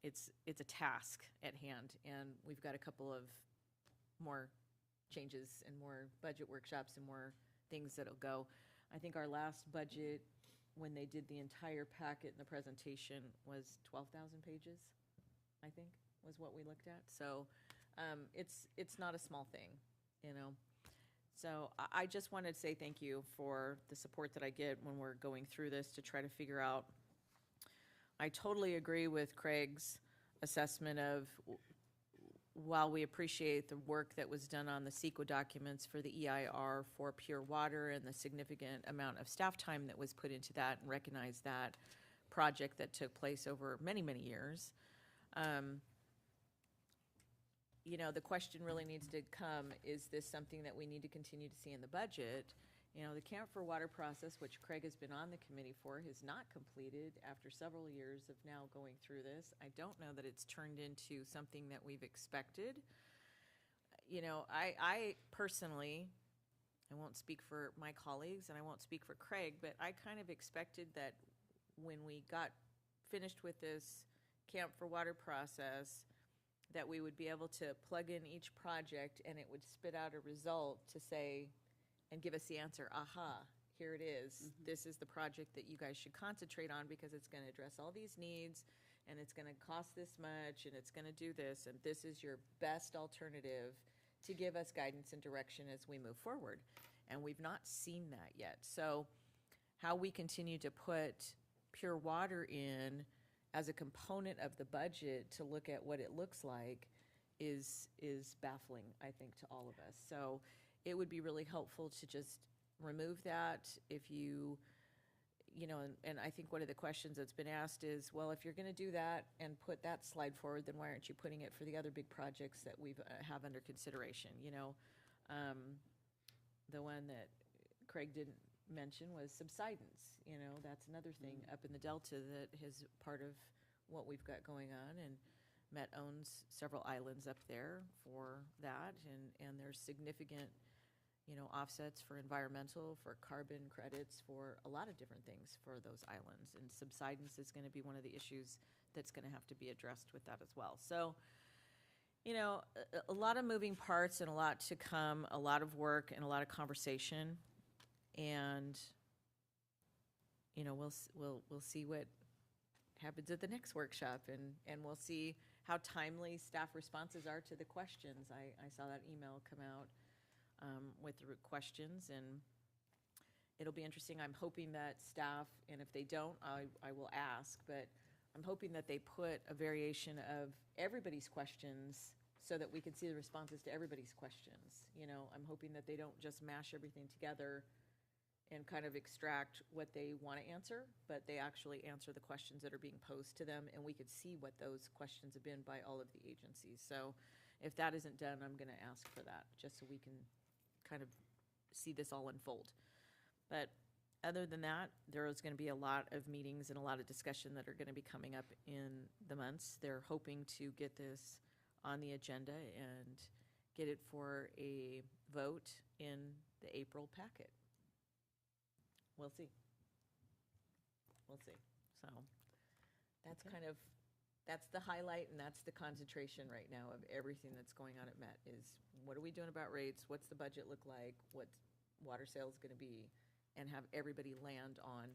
it's a task at hand, and we've got a couple of more changes and more budget workshops and more things that'll go. I think our last budget, when they did the entire packet and the presentation, was 12,000 pages, I think, was what we looked at. So it's not a small thing, So I just wanted to say thank you for the support that I get when we're going through this to try to figure out. I totally agree with Craig's assessment of, while we appreciate the work that was done on the CEQA documents for the EIR for pure water and the significant amount of staff time that was put into that, and recognize that project that took place over many, many years, the question really needs to come, is this something that we need to continue to see in the budget? The Camp for Water process, which Craig has been on the committee for, has not completed after several years of now going through this. I don't know that it's turned into something that we've expected. I personally, I won't speak for my colleagues and I won't speak for Craig, but I kind of expected that when we got finished with this Camp for Water process, that we would be able to plug in each project and it would spit out a result to say, and give us the answer, aha, here it is. This is the project that you guys should concentrate on because it's going to address all these needs, and it's going to cost this much, and it's going to do this, and this is your best alternative to give us guidance and direction as we move forward. And we've not seen that yet. So how we continue to put pure water in as a component of the budget to look at what it looks like is baffling, I think, to all of us. So it would be really helpful to just remove that if you, and I think one of the questions that's been asked is, well, if you're going to do that and put that slide forward, then why aren't you putting it for the other big projects that we have under consideration? The one that Craig didn't mention was subsidence. That's another thing up in the Delta that is part of what we've got going on, and Met owns several islands up there for that, and there's significant offsets for environmental, for carbon credits, for a lot of different things for those islands. And subsidence is going to be one of the issues that's going to have to be addressed with that as well. So, a lot of moving parts and a lot to come, a lot of work and a lot of conversation. And, we'll see what happens at the next workshop, and we'll see how timely staff responses are to the questions. I saw that email come out with the questions, and it'll be interesting. I'm hoping that staff, and if they don't, I will ask, but I'm hoping that they put a variation of everybody's questions so that we can see the responses to everybody's questions. I'm hoping that they don't just mash everything together and kind of extract what they want to answer, but they actually answer the questions that are being posed to them, and we could see what those questions have been by all of the agencies. So if that isn't done, I'm going to ask for that, just so we can kind of see this all unfold. But other than that, there is going to be a lot of meetings and a lot of discussion that are going to be coming up in the months. They're hoping to get this on the agenda and get it for a vote in the April packet. We'll see. We'll see. So that's kind of, that's the highlight and that's the concentration right now of everything that's going on at Met is what are we doing about rates? What's the budget look like? What's water sales going to be? And have everybody land on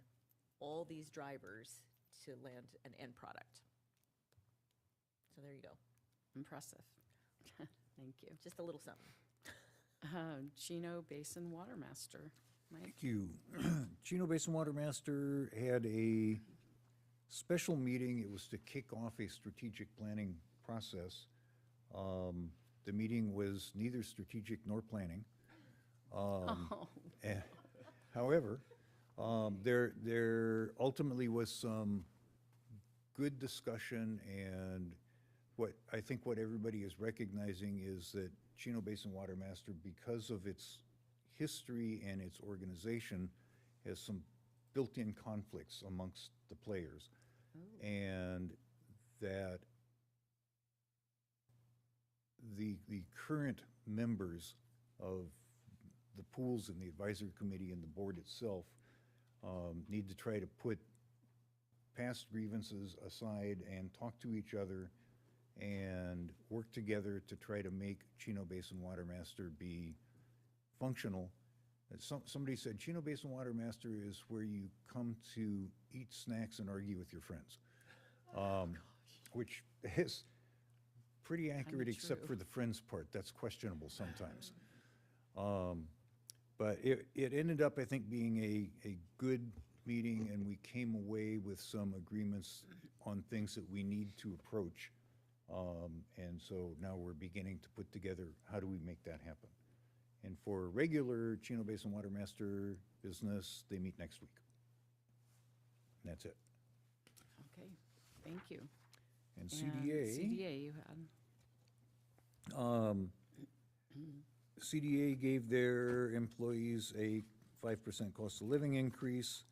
all these drivers to land an end product. So there you go. Impressive. Thank you. Just a little something. Chino Basin Water Master. Mike? Thank you. Chino Basin Water Master had a special meeting. It was to kick off a strategic planning process. The meeting was neither strategic nor planning. However, there ultimately was some good discussion, and I think what everybody is recognizing is that Chino Basin Water Master, because of its history and its organization, has some built-in conflicts amongst the players. And that the current members of the pools and the advisory committee and the board itself need to try to put past grievances aside and talk to each other and work together to try to make Chino Basin Water Master be functional. Somebody said Chino Basin Water Master is where you come to eat snacks and argue with your friends, which is pretty accurate except true. for the friends part. That's questionable sometimes. But it ended up, I think, being a good meeting, and we came away with some agreements on things that we need to approach. And so now we're beginning to put together, how do we make that happen? And for regular Chino Basin Water Master business, they meet next week. And that's it. Okay, thank you. And CDA you had. CDA gave their employees a 5% cost of living increase.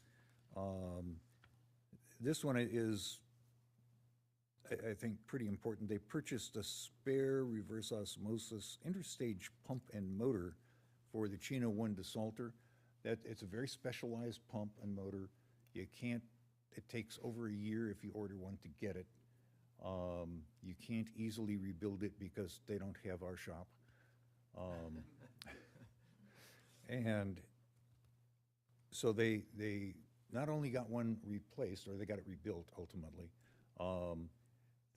This one is, I think, pretty important. They purchased a spare reverse osmosis interstage pump and motor for the Chino 1 desalter. It's a very specialized pump and motor. It takes over a year if you order one to get it. You can't easily rebuild it because they don't have our shop. And so they not only got one replaced, or they got it rebuilt ultimately,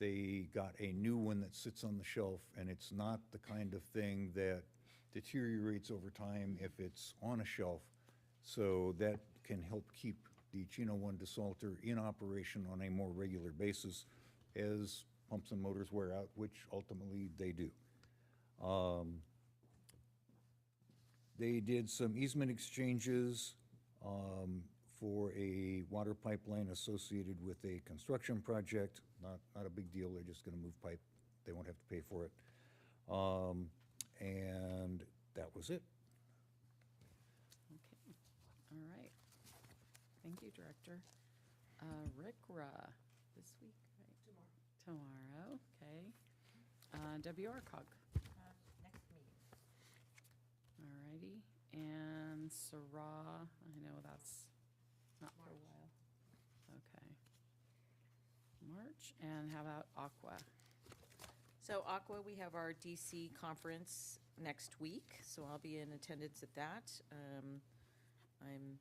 they got a new one that sits on the shelf, and it's not the kind of thing that deteriorates over time if it's on a shelf. So that can help keep the Chino 1 desalter in operation on a more regular basis as pumps and motors wear out, which ultimately they do. They did some easement exchanges for a water pipeline associated with a construction project. Not a big deal, they're just gonna move pipe. They won't have to pay for it. And that was it. Okay, all right. Thank you, Director. Rick Ra, this week, right? Tomorrow, okay. WRCOG. Next meeting. All righty. Sarah, I know that's not for a while. Okay. March, and how about Aqua? So Aqua, we have our DC conference next week, so I'll be in attendance at that. I'm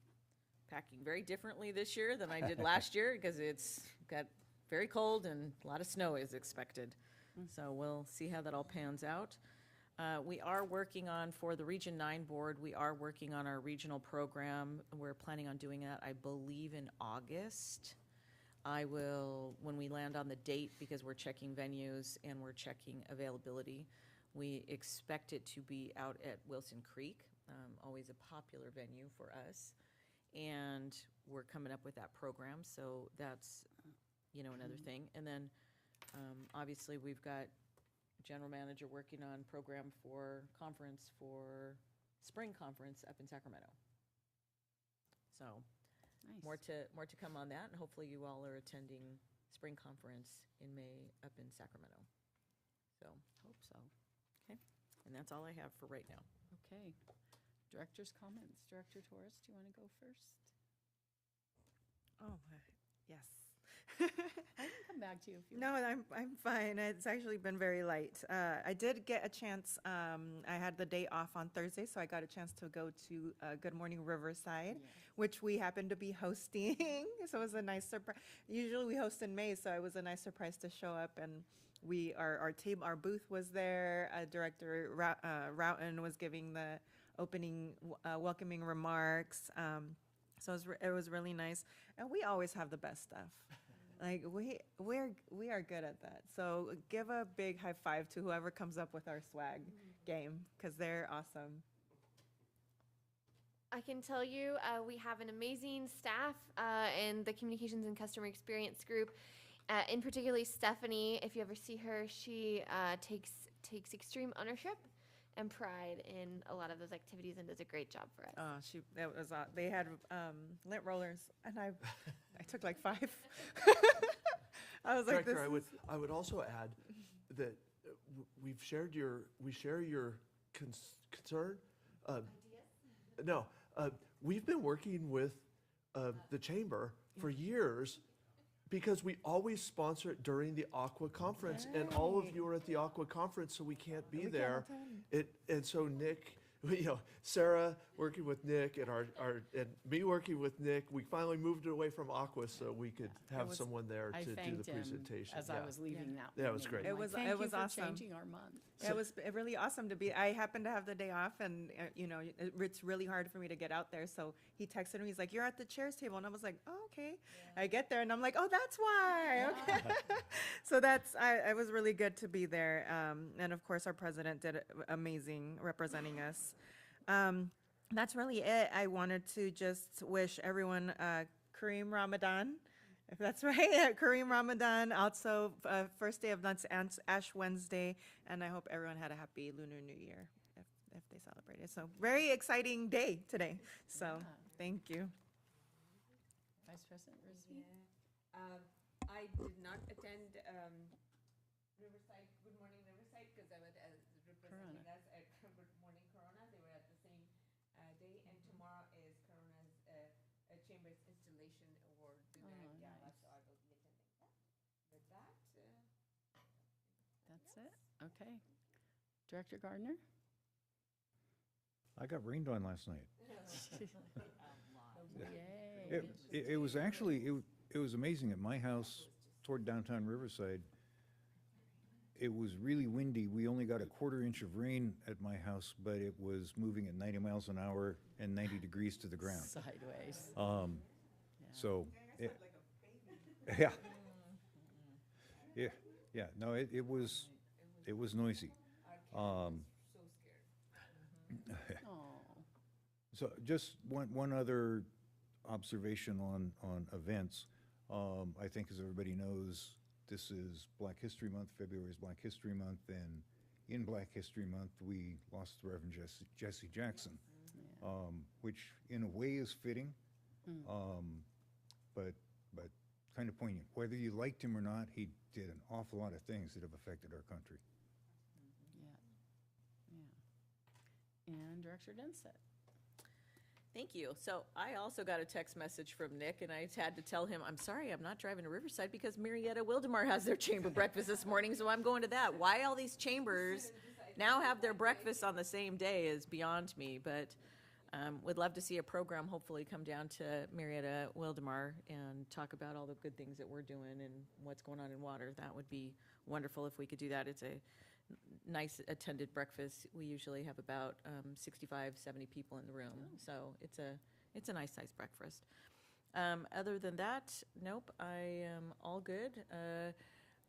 packing very differently this year than I did last year because it's got very cold and a lot of snow is expected. So we'll see how that all pans out. We are working on, for the Region 9 board, we are working on our regional program. We're planning on doing that, I believe, in August. I will, when we land on the date, because we're checking venues and we're checking availability, we expect it to be out at Wilson Creek, always a popular venue for us. And we're coming up with that program, so that's, another thing. And then, obviously, we've got general manager working on program for conference for spring conference up in Sacramento. So Nice. more to come on that, and hopefully you all are attending spring conference in May up in Sacramento. So, Hope so. and that's all I have for right now. Okay. Director's comments. Director Torres, do you want to go first? Oh, yes. I can come back to you if you No, want. I'm fine. It's actually been very light. I did get a chance, I had the day off on Thursday, so I got a chance to go to Good Morning Riverside, which we happened to be hosting. So it was a nice surprise. Usually we host in May, so it was a nice surprise to show up, and our booth was there. Director Roughton was giving the opening welcoming remarks. So it was really nice, and we always have the best stuff. Like we are good at that. So give a big high five to whoever comes up with our swag game, because they're awesome. I can tell you, we have an amazing staff in the communications and customer experience group. In particularly Stephanie, if you ever see her, she takes extreme ownership and pride in a lot of those activities and does a great job for us. They had lint rollers, and I took like 5. I was like, Director, I would also add that we share your concern. No, we've been working with the chamber for years because we always sponsor it during the Aqua conference, and all of you are at the Aqua conference, so we can't be there. And so Nick, Sarah working with Nick and and me working with Nick, we finally moved it away from Aqua so we could have someone there I to do thanked the him presentation. as I was leaving that. Yeah, it was meeting. great. I'm It was- like, it "Thank was you for awesome. changing our month." It was really awesome to be. I happened to have the day off, and it's really hard for me to get out there. So he texted me. He's like, "You're at the chairs table," and I was like, "Oh, okay." I get there, and I'm like, "Oh, that's why." Okay. So I was really good to be there, and of course our president did amazing representing us. That's really it. I wanted to just wish everyone Kareem Ramadan. If that's right, Kareem Ramadan, also first day of Nuts Ash Wednesday, and I hope everyone had a happy Lunar New Year if they celebrated. So very exciting day today. So thank you. Vice President Rizvi? I did not attend Riverside, Good Morning Riverside, because I was representing Corona. us at Good Morning Corona. They were at the same day, and tomorrow is Corona's Chamber's Installation Award dinner Oh, gala, nice. so I will be attending that. With that, That's it? Okay. Director Gardner? I got rained on last night. Yay. It was actually, it was amazing. At my house toward downtown Riverside, it was really windy. We only got a 1/4 inch of rain at my house, but it was moving at 90 miles an hour and 90 degrees to the ground. Sideways. So, yeah. Yeah, no, it was noisy. Oh. So just one other observation on events. I think as everybody knows, this is Black History Month. February is Black History Month, and in Black History Month, we lost the Reverend Jesse Jackson, which in a way is fitting, but kind of poignant. Whether you liked him or not, he did an awful lot of things that have affected our country. Yeah. And Director Densett? Thank you. So I also got a text message from Nick, and I had to tell him, I'm sorry, I'm not driving to Riverside because Marietta Wildemar has their chamber breakfast this morning, so I'm going to that. Why all these chambers now have their breakfast on the same day is beyond me, but would love to see a program hopefully come down to Marietta Wildemar and talk about all the good things that we're doing and what's going on in water. That would be wonderful if we could do that. It's a nice attended breakfast. We usually have about 65, 70 people in the room, so it's a nice size breakfast. Other than that, nope, I am all good.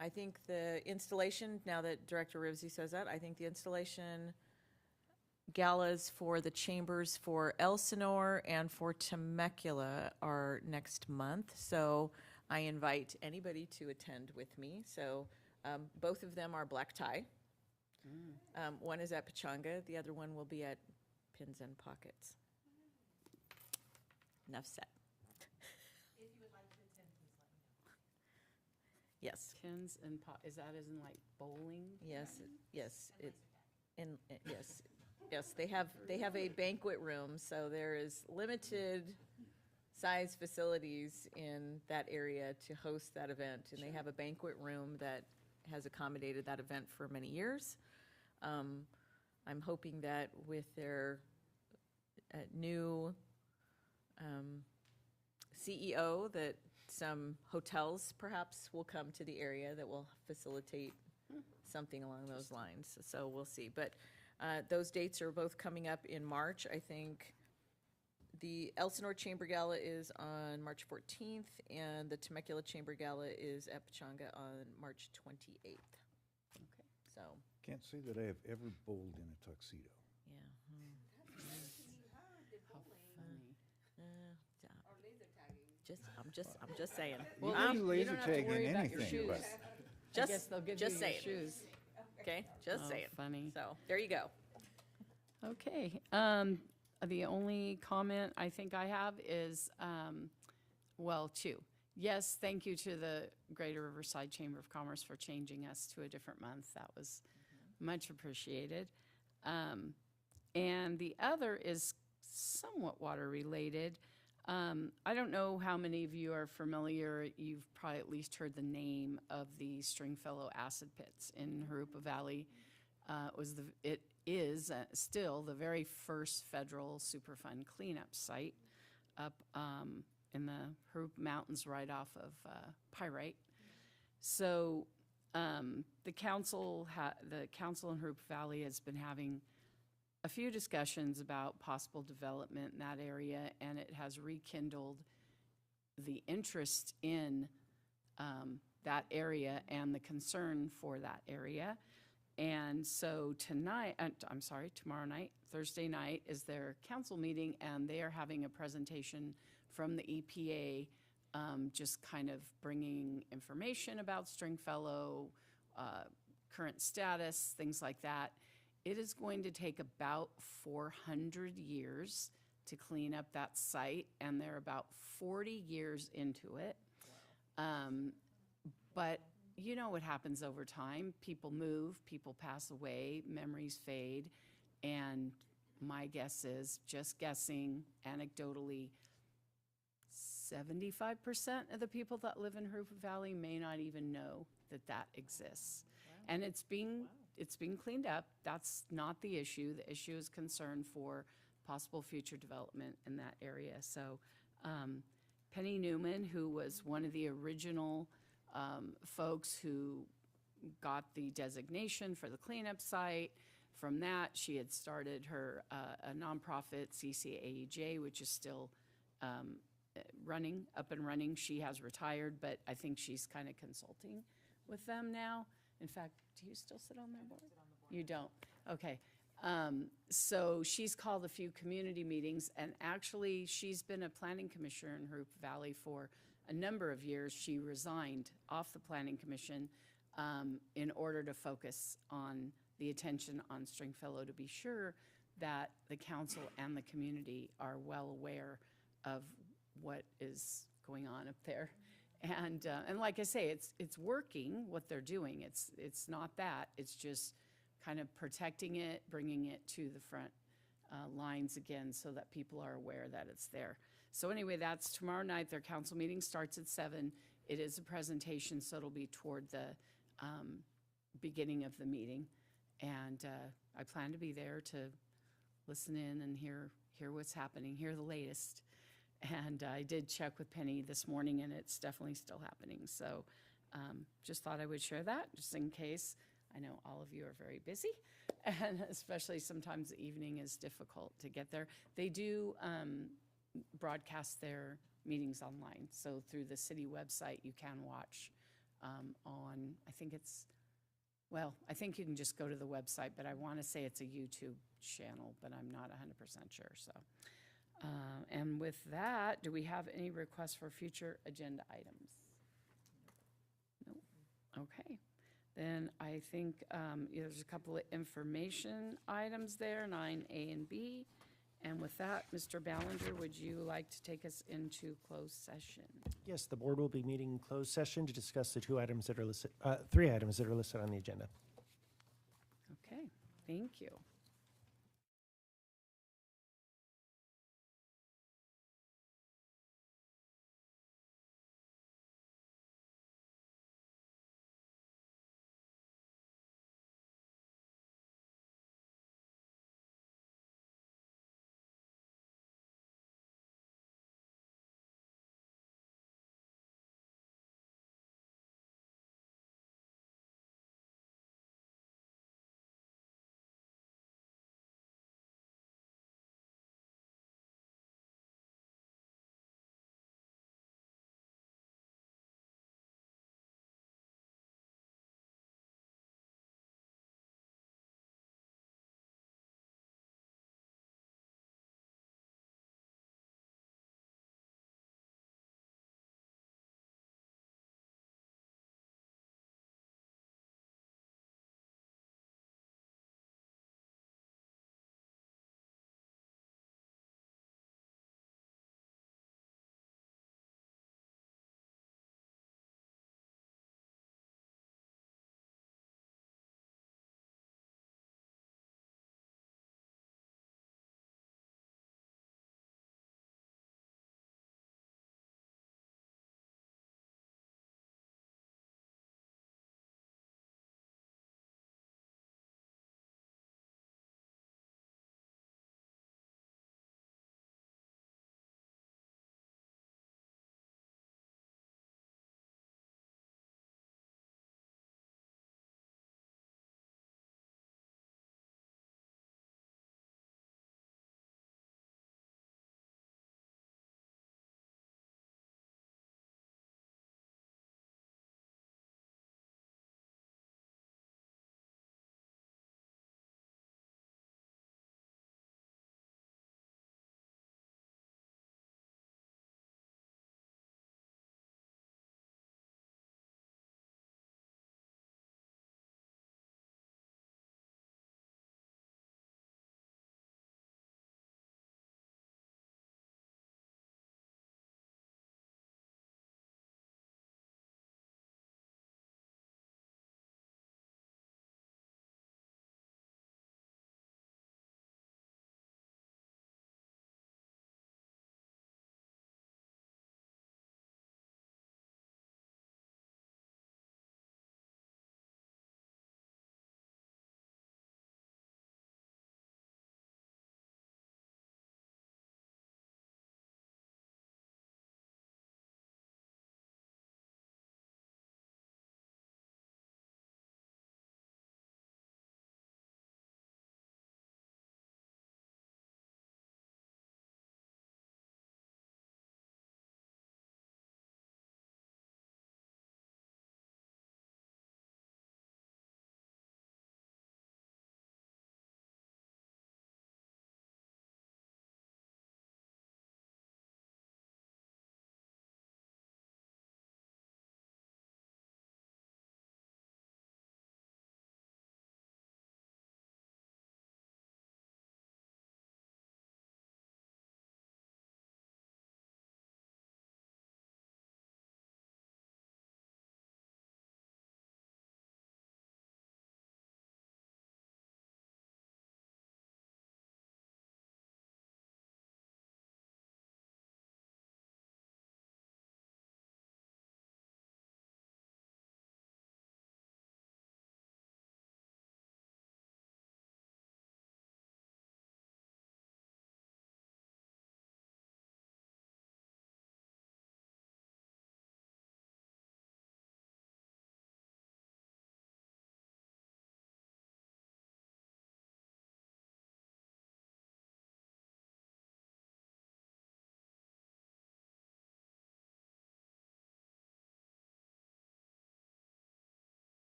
I think the installation, now that Director Rivsey says that, I think the installation galas for the chambers for Elsinore and for Temecula are next month, so I invite anybody to attend with me. So both of them are black tie. One is at Pechanga, the other one will be at Pins and Pockets. Enough said. If you would like to attend, please let me know. Yes, Pins and is that as in like bowling? yes, yes, yes, they have a banquet room, so there is limited size facilities in that area to host that event, and they have a banquet room that has accommodated that event for many years. I'm hoping that with their new CEO, that some hotels perhaps will come to the area that will facilitate something along those lines. So we'll see. But those dates are both coming up in March. I think the Elsinore Chamber Gala is on March 14th, and the Temecula Chamber Gala is at Pechanga on March 28th. Okay. So, Can't say that I have ever bowled in a tuxedo. yeah. How funny. I'm just saying. Well, You you laser don't have to tag worry in about your anything, but shoes. I Just, guess they'll give you just your saying. shoes. Okay, just Oh, saying. funny. So, there you go. Okay, the only comment I think I have is, well, two. Yes, thank you to the Greater Riverside Chamber of Commerce for changing us to a different month. That was much appreciated. And the other is somewhat water-related. I don't know how many of you are familiar, you've probably at least heard the name of the Stringfellow Acid Pits in Jurupa Valley. It is still the very first federal Superfund cleanup site up in the Jurupa Mountains right off of Pyrite. So the council in Jurupa Valley has been having a few discussions about possible development in that area, and it has rekindled the interest in that area and the concern for that area. And so tomorrow night, Thursday night, is their council meeting, and they are having a presentation from the EPA, just kind of bringing information about Stringfellow, current status, things like that. It is going to take about 400 years to clean up that site, and they're about 40 years into it. But you know what happens over time. People move, people pass away, memories fade, and my guess is, just guessing anecdotally, 75% of the people that live in Jurupa Valley may not even know that that exists. And it's being cleaned up. That's not the issue. The issue is concern for possible future development in that area. So Penny Newman, who was one of the original folks who got the designation for the cleanup site, from that she had started her a nonprofit, CCAEJ, which is still up and running. She has retired, but I think she's kind of consulting with them now. In fact, do you still sit on their board? You don't? Okay. So she's called a few community meetings, and actually she's been a planning commissioner in Jurupa Valley for a number of years. She resigned off the planning commission in order to focus on the attention on Stringfellow, to be sure that the council and the community are well aware of what is going on up there. And like I say, it's working, what they're doing. It's not that. It's just kind of protecting it, bringing it to the front lines again so that people are aware that it's there. So anyway, that's tomorrow night. Their council meeting starts at 7. It is a presentation, so it'll be toward the beginning of the meeting. And I plan to be there to listen in and hear what's happening, hear the latest. And I did check with Penny this morning, and it's definitely still happening. So just thought I would share that, just in case. I know all of you are very busy, and especially sometimes the evening is difficult to get there. They do broadcast their meetings online, so through the city website, you can watch on, I think it's, well, I think you can just go to the website, but I want to say it's a YouTube channel, but I'm not 100% sure, so. And with that, do we have any requests for future agenda items? No. Okay. Then I think there's a couple of information items there, 9A and B. And with that, Mr. Ballinger, would you like to take us into closed session? Yes, the board will be meeting in closed session to discuss the 2 items that are listed, 3 items that are listed on the agenda. Okay, thank you.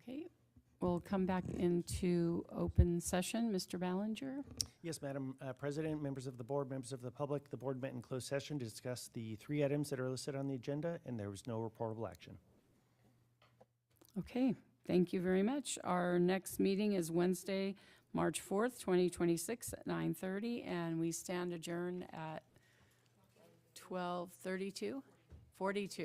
Okay, we'll come back into open session. Mr. Ballinger? Yes, Madam President, members of the board, members of the public, the board met in closed session to discuss the 3 items that are listed on the agenda, and there was no reportable action. Okay, thank you very much. Our next meeting is Wednesday, March 4th, 2026 at 9:30, and we stand adjourned at 12:42, 42.